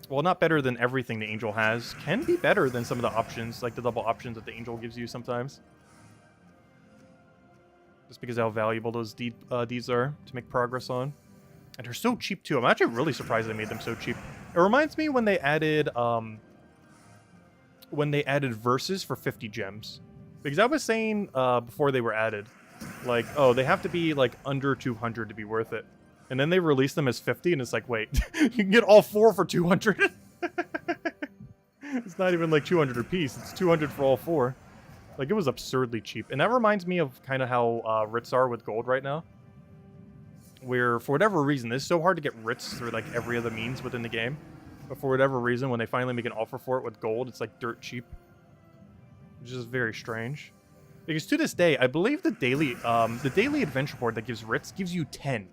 well, not better than everything the Angel has, can be better than some of the options, like the double options that the Angel gives you sometimes. Just because of how valuable those deeds are to make progress on. And they're so cheap too. I'm actually really surprised they made them so cheap. It reminds me when they added verses for 50 gems. Because I was saying before they were added, like, oh, they have to be like under 200 to be worth it. And then they released them as 50, and it's like, wait, you can get all 4 for 200? It's not even like 200 a piece. It's 200 for all 4. Like, it was absurdly cheap. And that reminds me of kind of how writs are with gold right now. Where, for whatever reason, it's so hard to get writs through like every other means within the game. But for whatever reason, when they finally make an offer for it with gold, it's like dirt cheap. Which is very strange. Because to this day, I believe the daily adventure board that gives writs gives you 10.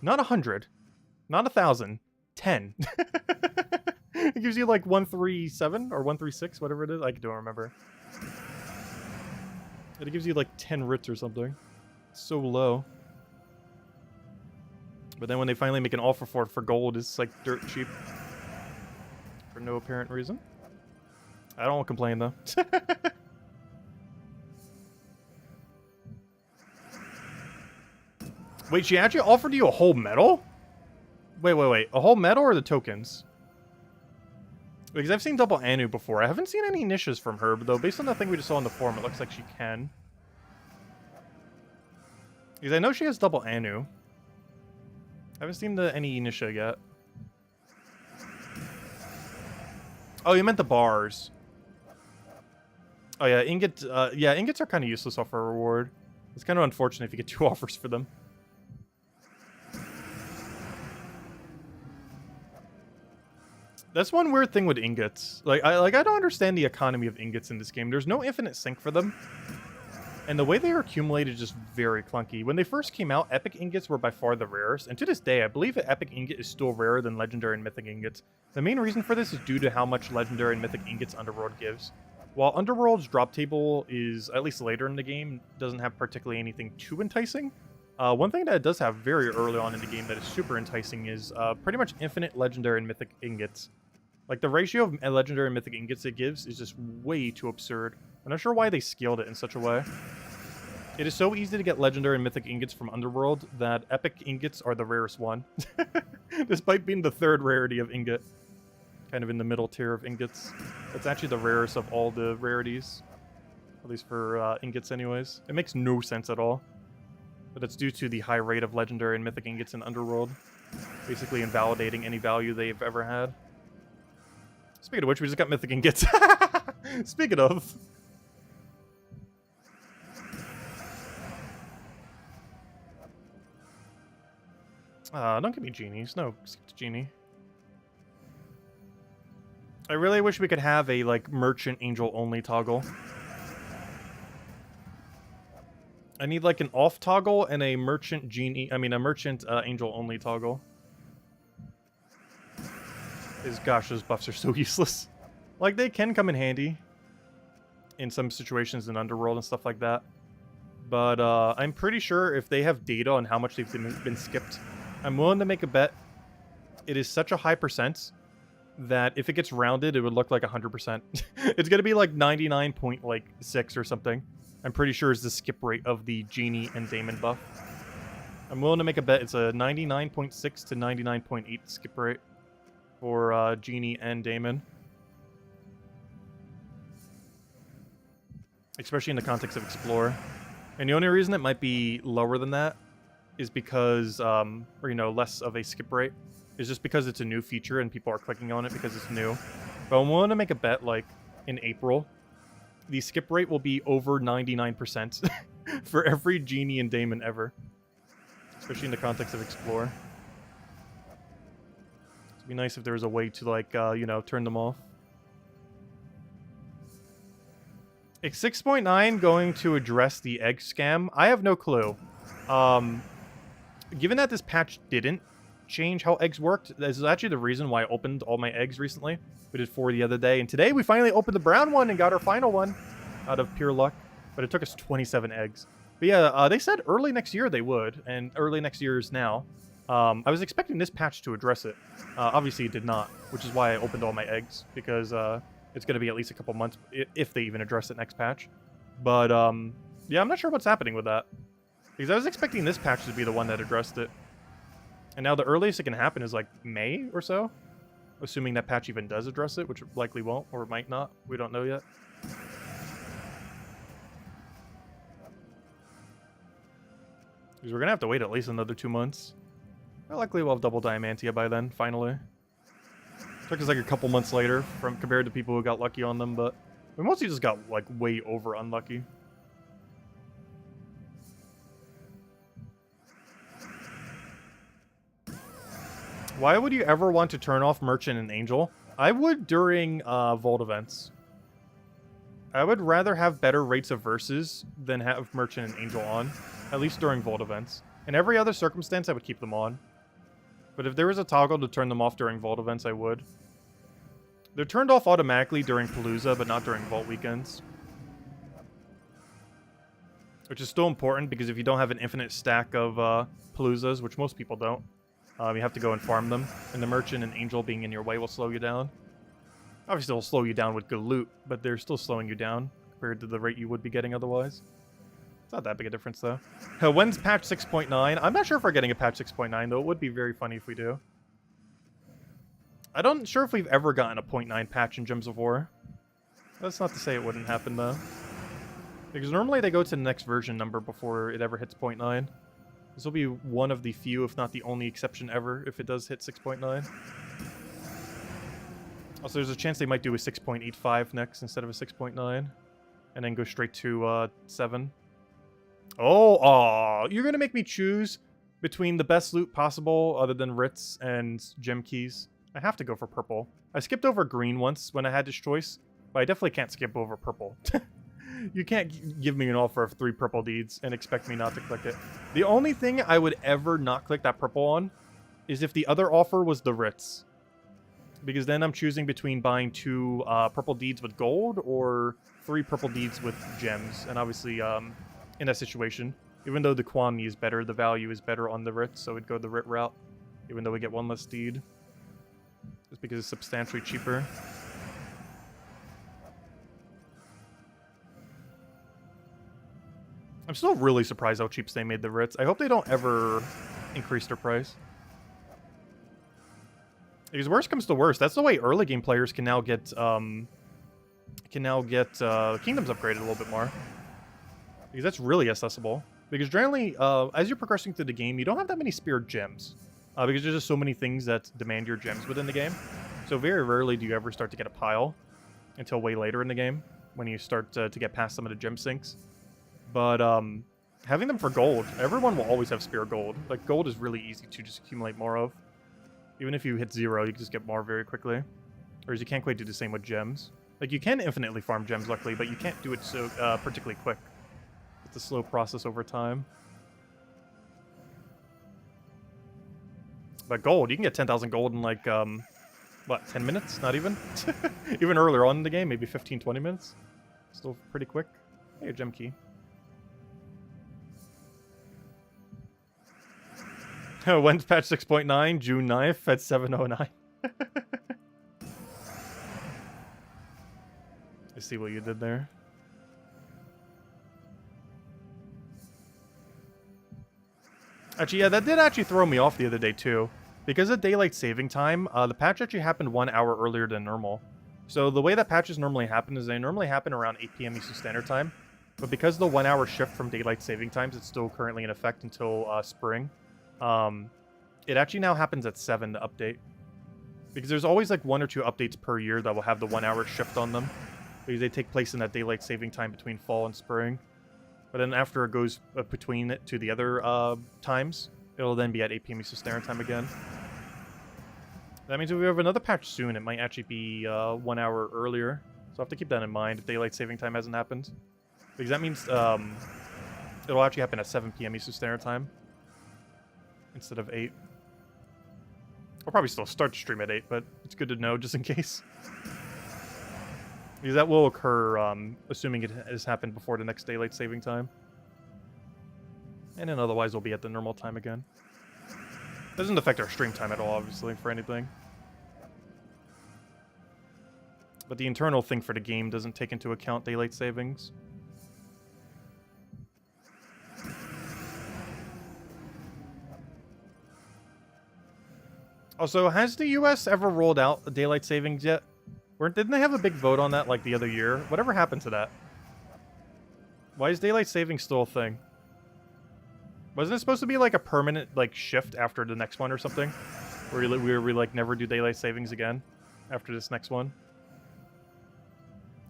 Not 100. Not 1,000. 10. It gives you like 137 or 136, whatever it is. I don't remember. It gives you like 10 writs or something. It's so low. But then when they finally make an offer for it for gold, it's like dirt cheap. For no apparent reason. I don't complain though. Wait, she actually offered you a whole medal? Wait. A whole medal or the tokens? Because I've seen double Anu before. I haven't seen any niches from her, but though based on that thing we just saw on the forum, it looks like she can. Because I know she has double Anu. I haven't seen any Nisha yet. Oh, you meant the bars. Oh yeah, ingots are kind of useless off a reward. It's kind of unfortunate if you get 2 offers for them. That's one weird thing with ingots. I don't understand the economy of ingots in this game. There's no infinite sink for them. And the way they are accumulated is just very clunky. When they first came out, epic ingots were by far the rarest. And to this day, I believe an epic ingot is still rarer than legendary and mythic ingots. The main reason for this is due to how much legendary and mythic ingots Underworld gives. While Underworld's drop table is, at least later in the game, doesn't have particularly anything too enticing, one thing that it does have very early on in the game that is super enticing is pretty much infinite legendary and mythic ingots. Like, the ratio of legendary and mythic ingots it gives is just way too absurd. I'm not sure why they scaled it in such a way. It is so easy to get legendary and mythic ingots from Underworld that epic ingots are the rarest one. Despite being the 3rd rarity of ingot. Kind of in the middle tier of ingots. It's actually the rarest of all the rarities. At least for ingots anyways. It makes no sense at all. But it's due to the high rate of legendary and mythic ingots in Underworld. Basically invalidating any value they've ever had. Speaking of which, we just got mythic ingots. Speaking of. Don't give me genies. No, skip the genie. I really wish we could have a, like, merchant angel only toggle. I need, like, an off toggle and a merchant genie. I mean, a merchant angel only toggle. Gosh, those buffs are so useless. Like, they can come in handy in some situations in Underworld and stuff like that. But I'm pretty sure if they have data on how much they've been skipped, I'm willing to make a bet. It is such a high percent that if it gets rounded, it would look like 100%. It's gonna be like 99.6 or something. I'm pretty sure is the skip rate of the Genie and Damon buff. I'm willing to make a bet it's a 99.6 to 99.8 skip rate for Genie and Damon. Especially in the context of Explore. And the only reason it might be lower than that is because, or you know, less of a skip rate, is just because it's a new feature and people are clicking on it because it's new. But I'm willing to make a bet, like, in April, the skip rate will be over 99% for every Genie and Damon ever. Especially in the context of Explore. It'd be nice if there was a way to, like, you know, turn them off. Is 6.9 going to address the egg scam? I have no clue. Given that this patch didn't change how eggs worked, this is actually the reason why I opened all my eggs recently. We did 4 the other day, and today we finally opened the brown one and got our final one out of pure luck. But it took us 27 eggs. But yeah, they said early next year they would, and early next year is now. I was expecting this patch to address it. Obviously it did not, which is why I opened all my eggs, because it's going to be at least a couple months if they even address it next patch. But yeah, I'm not sure what's happening with that. Because I was expecting this patch to be the one that addressed it. And now the earliest it can happen is like May or so. Assuming that patch even does address it, which likely won't, or might not. We don't know yet. Because we're going to have to wait at least another 2 months. Well, likely we'll have double Diamantia by then, finally. Took us like a couple months later from compared to people who got lucky on them, but we mostly just got like way over unlucky. Why would you ever want to turn off Merchant and Angel? I would during Vault events. I would rather have better rates of verses than have Merchant and Angel on, at least during Vault events. In every other circumstance, I would keep them on. But if there was a toggle to turn them off during Vault events, I would. They're turned off automatically during Palooza, but not during Vault weekends. Which is still important, because if you don't have an infinite stack of Paloozas, which most people don't, you have to go and farm them. And the Merchant and Angel being in your way will slow you down. Obviously, it'll slow you down with good loot, but they're still slowing you down compared to the rate you would be getting otherwise. It's not that big a difference, though. When's patch 6.9? I'm not sure if we're getting a patch 6.9, though. It would be very funny if we do. I'm not sure if we've ever gotten a 0.9 patch in Gems of War. That's not to say it wouldn't happen, though. Because normally they go to the next version number before it ever hits 0.9. This will be one of the few, if not the only exception ever, if it does hit 6.9. Also, there's a chance they might do a 6.85 next instead of a 6.9. And then go straight to 7. Oh, you're going to make me choose between the best loot possible other than Ritz and gem keys. I have to go for purple. I skipped over green once when I had this choice, but I definitely can't skip over purple. You can't give me an offer of 3 purple deeds and expect me not to click it. The only thing I would ever not click that purple on is if the other offer was the Ritz. Because then I'm choosing between buying 2 purple deeds with gold or 3 purple deeds with gems. And obviously, in that situation, even though the quantity is better, the value is better on the Ritz, so we'd go the Rit route, even though we get 1 less deed. Just because it's substantially cheaper. I'm still really surprised how cheap they made the Ritz. I hope they don't ever increase their price. Because worst comes to worst, that's the way early game players can now get kingdoms upgraded a little bit more. Because that's really accessible. Because generally, as you're progressing through the game, you don't have that many speared gems. Because there's just so many things that demand your gems within the game. So very rarely do you ever start to get a pile until way later in the game, when you start to get past some of the gem sinks. But having them for gold, everyone will always have spear gold. Like, gold is really easy to just accumulate more of. Even if you hit 0, you can just get more very quickly. Whereas you can't quite do the same with gems. Like, you can infinitely farm gems, luckily, but you can't do it so particularly quick. It's a slow process over time. But gold, you can get 10,000 gold in, like, what, 10 minutes? Not even? Even earlier on in the game, maybe 15, 20 minutes. Still pretty quick. Hey, a gem key. When's patch 6.9? June 9th at 7:09. see what you did there. Actually, yeah, that did actually throw me off the other day, too. Because of daylight saving time, the patch actually happened 1 hour earlier than normal. So the way that patches normally happen is they normally happen around 8 p.m. Eastern Standard Time. But because the 1 hour shift from daylight saving times, it's still currently in effect until spring. It actually now happens at 7 to update. Because there's always like 1 or 2 updates per year that will have the 1 hour shift on them. Because they take place in that daylight saving time between fall and spring. But then after it goes between it to the other times, it'll then be at 8 p.m. Eastern Standard Time again. That means if we have another patch soon, it might actually be 1 hour earlier. So I have to keep that in mind if daylight saving time hasn't happened. Because that means it'll actually happen at 7 p.m. Eastern Standard Time instead of 8. I'll probably still start to stream at 8, but it's good to know just in case. Because that will occur, assuming it has happened before the next daylight saving time. And then otherwise we'll be at the normal time again. Doesn't affect our stream time at all, obviously, for anything. But the internal thing for the game doesn't take into account daylight savings. Also, has the US ever rolled out daylight savings yet? Didn't they have a big vote on that like the other year? Whatever happened to that? Why is daylight savings still a thing? Wasn't it supposed to be like a permanent like shift after the next one or something? Where we like never do daylight savings again after this next one?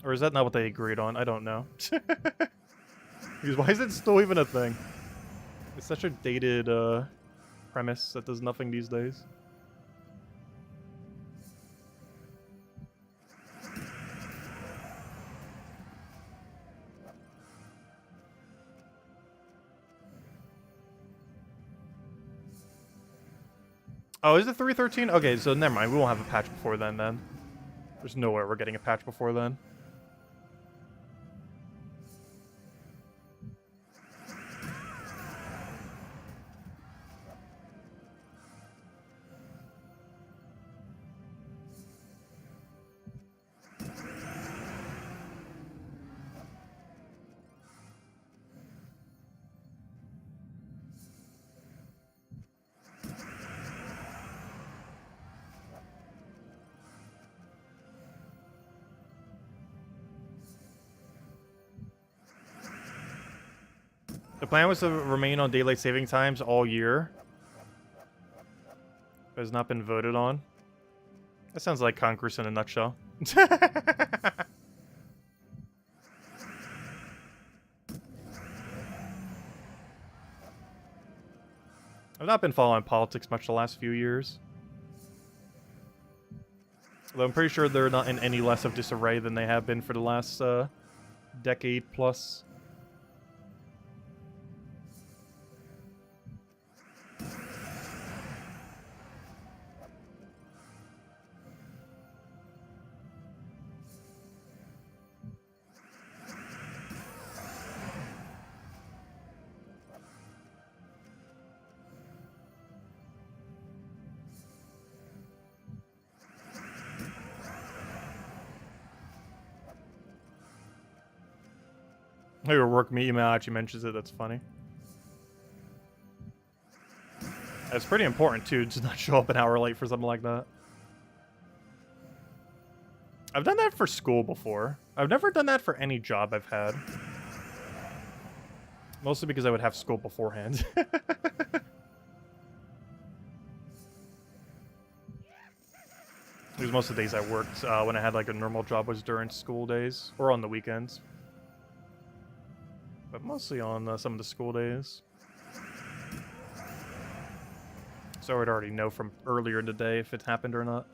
Or is that not what they agreed on? I don't know. Because why is it still even a thing? It's such a dated premise that does nothing these days. Oh, is it 3.13? Okay, so never mind. We won't have a patch before then. There's no way we're getting a patch before then. The plan was to remain on daylight saving times all year. It has not been voted on. That sounds like Congress in a nutshell. I've not been following politics much the last few years. Although I'm pretty sure they're not in any less of disarray than they have been for the last decade plus. Your work email actually mentions it. That's funny. It's pretty important, too, to not show up an hour late for something like that. I've done that for school before. I've never done that for any job I've had. Mostly because I would have school beforehand. Because most of the days I worked when I had like a normal job was during school days or on the weekends. But mostly on some of the school days. So I'd already know from earlier in the day if it happened or not.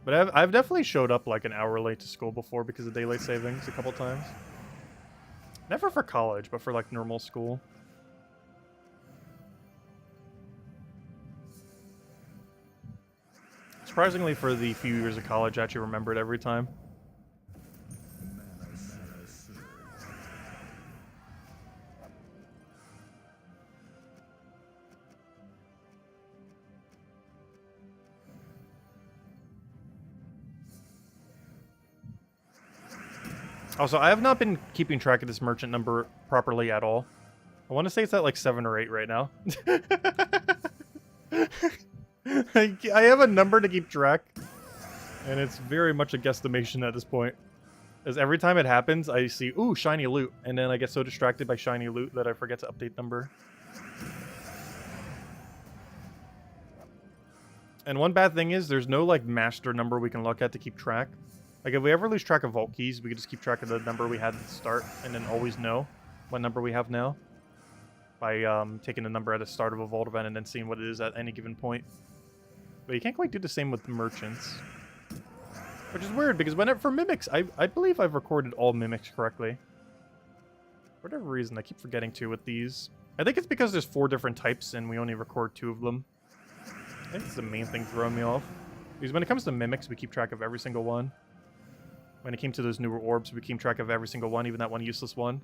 But I've definitely showed up like an hour late to school before because of daylight savings a couple times. Never for college, but for like normal school. Surprisingly, for the few years of college, I actually remembered every time. Also, I have not been keeping track of this merchant number properly at all. I want to say it's at like 7 or 8 right now. I have a number to keep track, and it's very much a guesstimation at this point. As every time it happens, I see, ooh, shiny loot, and then I get so distracted by shiny loot that I forget to update number. And one bad thing is there's no like master number we can look at to keep track. Like if we ever lose track of vault keys, we could just keep track of the number we had at the start and then always know what number we have now by taking the number at the start of a vault event and then seeing what it is at any given point. But you can't quite do the same with the merchants. Which is weird because for mimics, I believe I've recorded all mimics correctly. For whatever reason, I keep forgetting to with these. I think it's because there's 4 different types and we only record 2 of them. I think it's the main thing throwing me off. Because when it comes to mimics, we keep track of every single one. When it came to those newer orbs, we keep track of every single one, even that one useless one.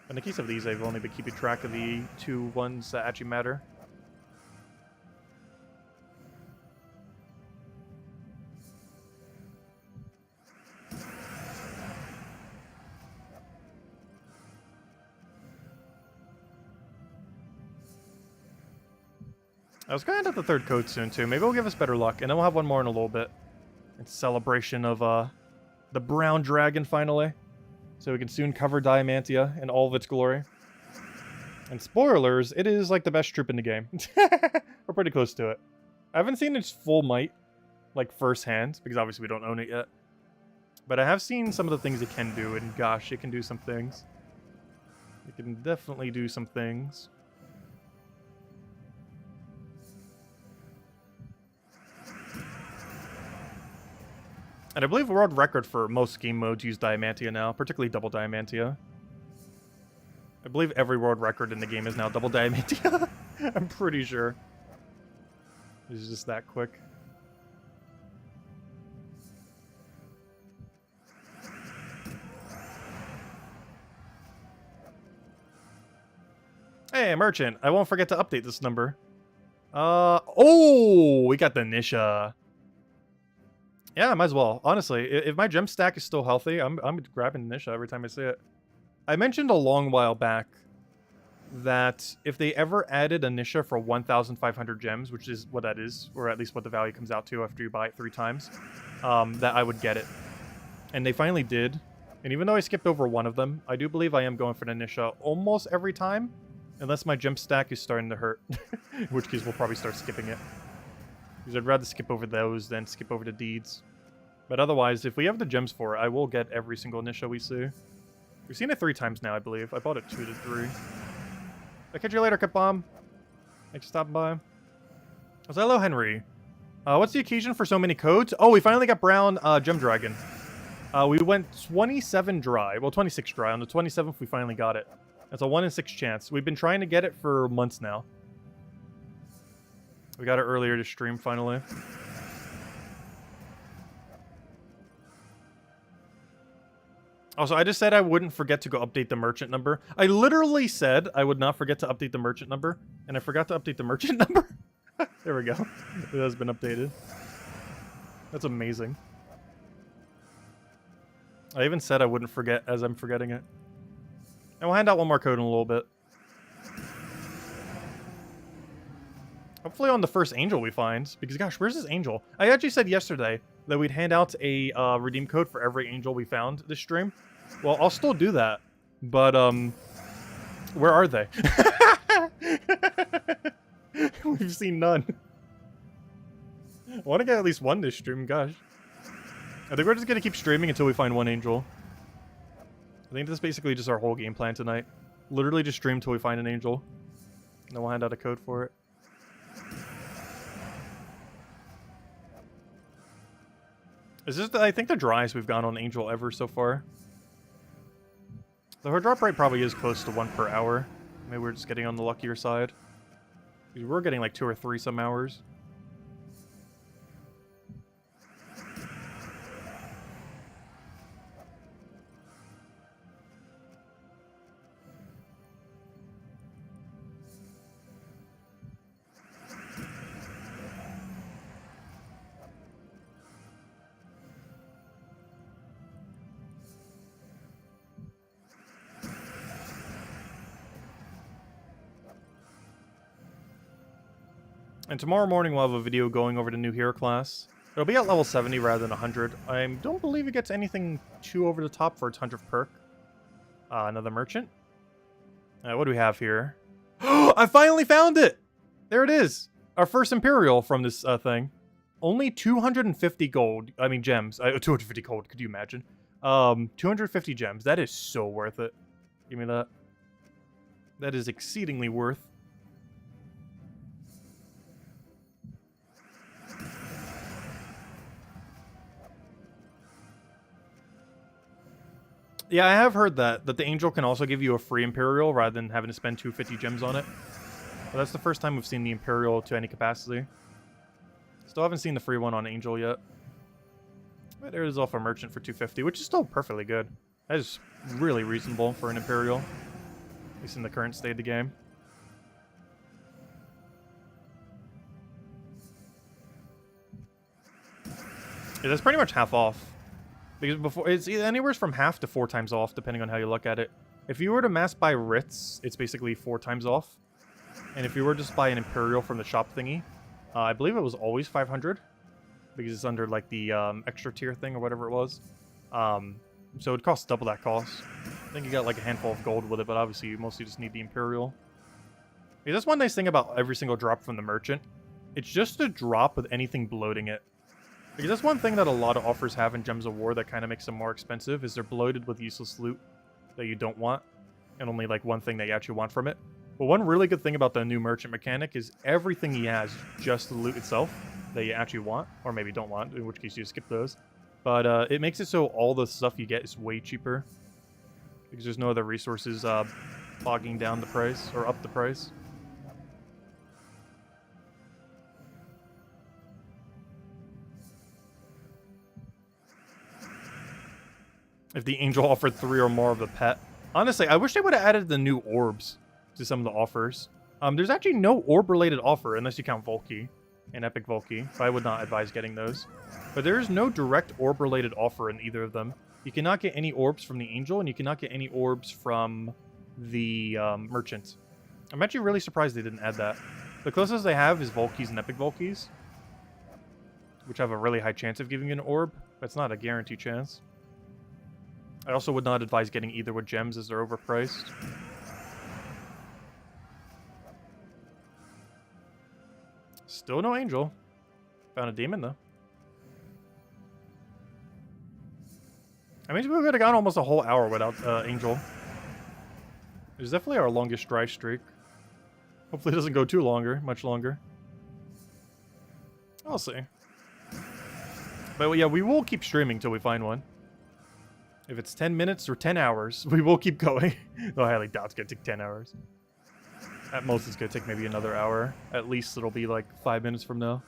In the case of these, I've only been keeping track of the 2 ones that actually matter. I was going to have the 3rd code soon, too. Maybe it'll give us better luck, and then we'll have one more in a little bit. In celebration of, the brown dragon, finally. So we can soon cover Diamantia in all of its glory. And spoilers, it is, like, the best troop in the game. We're pretty close to it. I haven't seen its full might, like, firsthand, because obviously we don't own it yet. But I have seen some of the things it can do, and gosh, it can do some things. It can definitely do some things. And I believe the world record for most game modes use Diamantia now, particularly double Diamantia. I believe every world record in the game is now double Diamantia. I'm pretty sure. It's just that quick. Hey, merchant, I won't forget to update this number. Oh, we got the Nisha. Yeah, might as well. Honestly, if my gem stack is still healthy, I'm grabbing Nisha every time I see it. I mentioned a long while back that if they ever added a Nisha for 1,500 gems, which is what that is, or at least what the value comes out to after you buy it 3 times, that I would get it. And they finally did. And even though I skipped over one of them, I do believe I am going for the Nisha almost every time, unless my gem stack is starting to hurt, in which case we'll probably start skipping it. Because I'd rather skip over those than skip over the deeds. But otherwise, if we have the gems for it, I will get every single Nisha we see. We've seen it 3 times now, I believe. I bought it 2 to 3. I'll catch you later, Kip Bomb. Thanks for stopping by. So, hello, Henry. What's the occasion for so many codes? Oh, we finally got Brown Gem Dragon. We went 27 dry. Well, 26 dry. On the 27th, we finally got it. That's a 1 in 6 chance. We've been trying to get it for months now. We got it earlier to stream, finally. Also, I just said I wouldn't forget to go update the merchant number. I literally said I would not forget to update the merchant number, and I forgot to update the merchant number. There we go. It has been updated. That's amazing. I even said I wouldn't forget as I'm forgetting it. And we'll hand out one more code in a little bit. Hopefully on the first angel we find, because gosh, where's this angel? I actually said yesterday that we'd hand out a redeem code for every angel we found this stream. Well, I'll still do that, but where are they? We've seen none. I want to get at least one this stream, gosh. I think we're just going to keep streaming until we find one angel. I think that's basically just our whole game plan tonight. Literally just stream until we find an angel. And then we'll hand out a code for it. Is this, I think, the driest we've gone on Angel ever so far. The her drop rate probably is close to 1 per hour. Maybe we're just getting on the luckier side. We're getting like 2 or 3 some hours. And tomorrow morning we'll have a video going over the new hero class. It'll be at level 70 rather than 100. I don't believe it gets anything too over the top for its 100th perk. Another merchant. What do we have here? I finally found it! There it is. Our first Imperial from this thing. Only 250 gold. I mean, gems. 250 gold, could you imagine? 250 gems. That is so worth it. Give me that. That is exceedingly worth. Yeah, I have heard that the Angel can also give you a free Imperial rather than having to spend 250 gems on it. But that's the first time we've seen the Imperial to any capacity. Still haven't seen the free one on Angel yet. But there is off a Merchant for 250, which is still perfectly good. That is really reasonable for an Imperial. At least in the current state of the game. Yeah, that's pretty much half off. Because before, it's anywhere from half to 4 times off, depending on how you look at it. If you were to mass buy Ritz, it's basically 4 times off. And if you were to just buy an Imperial from the shop thingy, I believe it was always 500. Because it's under, like, the extra tier thing or whatever it was. So it costs double that cost. I think you got, like, a handful of gold with it, but obviously you mostly just need the Imperial. Yeah, that's one nice thing about every single drop from the Merchant. It's just a drop with anything bloating it. Because that's one thing that a lot of offers have in Gems of War that kind of makes them more expensive, is they're bloated with useless loot that you don't want, and only like one thing that you actually want from it. But one really good thing about the new merchant mechanic is everything he has, just the loot itself that you actually want, or maybe don't want, in which case you skip those. But it makes it so all the stuff you get is way cheaper, because there's no other resources bogging down the price, or up the price. If the Angel offered 3 or more of the pet. Honestly, I wish they would have added the new orbs to some of the offers. There's actually no orb-related offer, unless you count Volky and Epic Volky. So I would not advise getting those. But there is no direct orb-related offer in either of them. You cannot get any orbs from the Angel, and you cannot get any orbs from the Merchant. I'm actually really surprised they didn't add that. The closest they have is Volkys and Epic Volkys, which have a really high chance of giving you an orb, but it's not a guaranteed chance. I also would not advise getting either with gems as they're overpriced. Still no Angel. Found a demon though. I mean, we could have gone almost a whole hour without Angel. It's definitely our longest dry streak. Hopefully it doesn't go too much longer. I'll see. But yeah, we will keep streaming till we find one. If it's 10 minutes or 10 hours, we will keep going. Though I highly doubt it's going to take 10 hours. At most, it's going to take maybe another hour. At least it'll be like 5 minutes from now.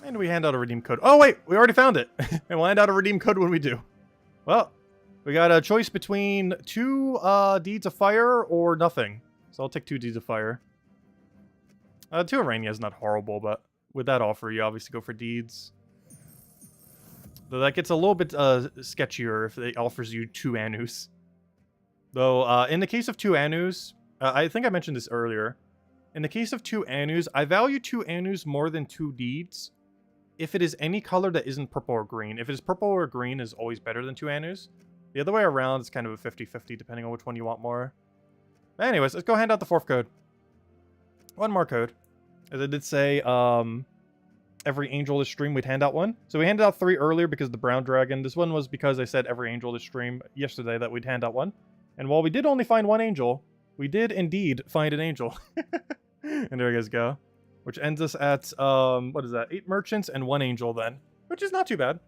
And we hand out a redeem code. Oh, wait! We already found it! And we'll hand out a redeem code when we do. Well, we got a choice between 2 Deeds of Fire or nothing. So I'll take 2 Deeds of Fire. 2 Arania is not horrible, but with that offer, you obviously go for Deeds. Though that gets a little bit sketchier if it offers you 2 Anus. Though, in the case of 2 Anus, I think I mentioned this earlier. In the case of 2 Anus, I value 2 Anus more than 2 Deeds if it is any color that isn't purple or green. If it is purple or green, is always better than 2 Anus. The other way around is kind of a 50-50, depending on which one you want more. But anyways, let's go hand out the 4th code. One more code. As I did say, every Angel this stream, we'd hand out one. So we handed out 3 earlier because of the Brown Dragon. This one was because I said every Angel this stream yesterday that we'd hand out one. And while we did only find 1 Angel, we did indeed find an Angel. And there you guys go. Which ends us at, what is that? 8 merchants and 1 Angel then. Which is not too bad.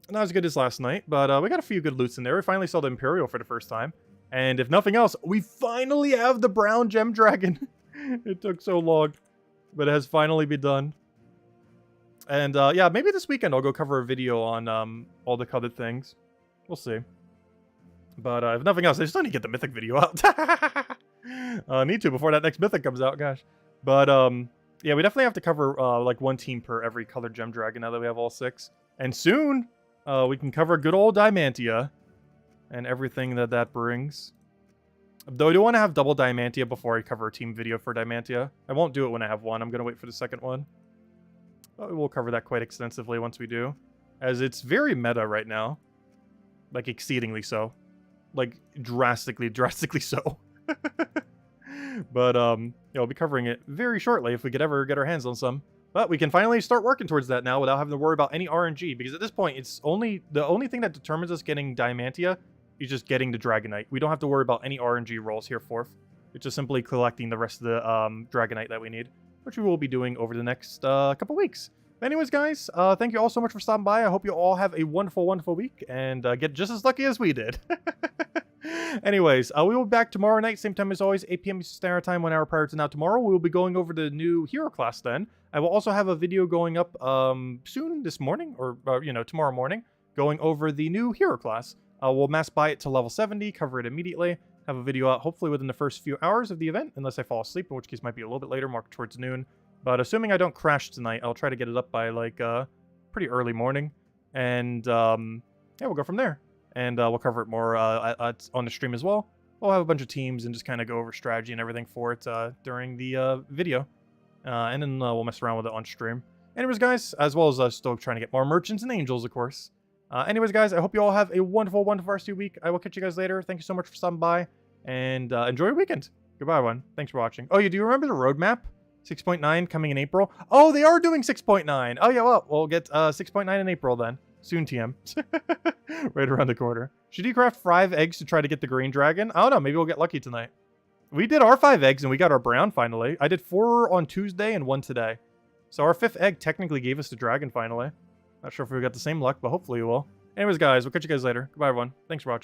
Not as good as last night, but we got a few good loots in there. We finally saw the Imperial for the first time. And if nothing else, we finally have the Brown Gem Dragon. It took so long, but it has finally been done. And yeah, maybe this weekend I'll go cover a video on all the coveted things. We'll see. But if nothing else, I still need to get the Mythic video out. Need to before that next Mythic comes out, gosh. But yeah, we definitely have to cover like one team per every colored gem dragon now that we have all 6. And soon, we can cover good old Diamantia and everything that that brings. Though I do want to have double Diamantia before I cover a team video for Diamantia. I won't do it when I have one. I'm going to wait for the second one. But we'll cover that quite extensively once we do. As it's very meta right now. Like, exceedingly so. Like, drastically so. But, yeah, we'll be covering it very shortly if we could ever get our hands on some. But we can finally start working towards that now without having to worry about any RNG. Because at this point, it's the only thing that determines us getting Diamantia is just getting the Dragonite. We don't have to worry about any RNG rolls here forth. It's just simply collecting the rest of the Dragonite that we need, which we will be doing over the next couple weeks. But anyways, guys, thank you all so much for stopping by. I hope you all have a wonderful, wonderful week and get just as lucky as we did. Anyways, we will be back tomorrow night, same time as always, 8 p.m. Eastern Standard Time, 1 hour prior to now tomorrow. We will be going over the new hero class then. I will also have a video going up soon this morning, or, tomorrow morning, going over the new hero class. We'll mass buy it to level 70, cover it immediately, have a video out hopefully within the first few hours of the event, unless I fall asleep, in which case might be a little bit later, marked towards noon. But assuming I don't crash tonight, I'll try to get it up by, like, pretty early morning. And, yeah, we'll go from there. And we'll cover it more on the stream as well. We'll have a bunch of teams and just kind of go over strategy and everything for it during the video. And then we'll mess around with it on stream. Anyways, guys, as well as still trying to get more merchants and angels, of course. Anyways, guys, I hope you all have a wonderful, wonderful rest of your week. I will catch you guys later. Thank you so much for stopping by. And enjoy your weekend. Goodbye, everyone. Thanks for watching. Oh, do you remember the roadmap? 6.9 coming in April. Oh, they are doing 6.9. Oh, yeah, well, we'll get 6.9 in April then. Soon, TM. Right around the corner. Should you craft 5 eggs to try to get the green dragon? I don't know. Maybe we'll get lucky tonight. We did our 5 eggs and we got our brown finally. I did 4 on Tuesday and 1 today. So our 5th egg technically gave us the dragon finally. Not sure if we got the same luck, but hopefully we will. Anyways, guys, we'll catch you guys later. Goodbye, everyone. Thanks for watching.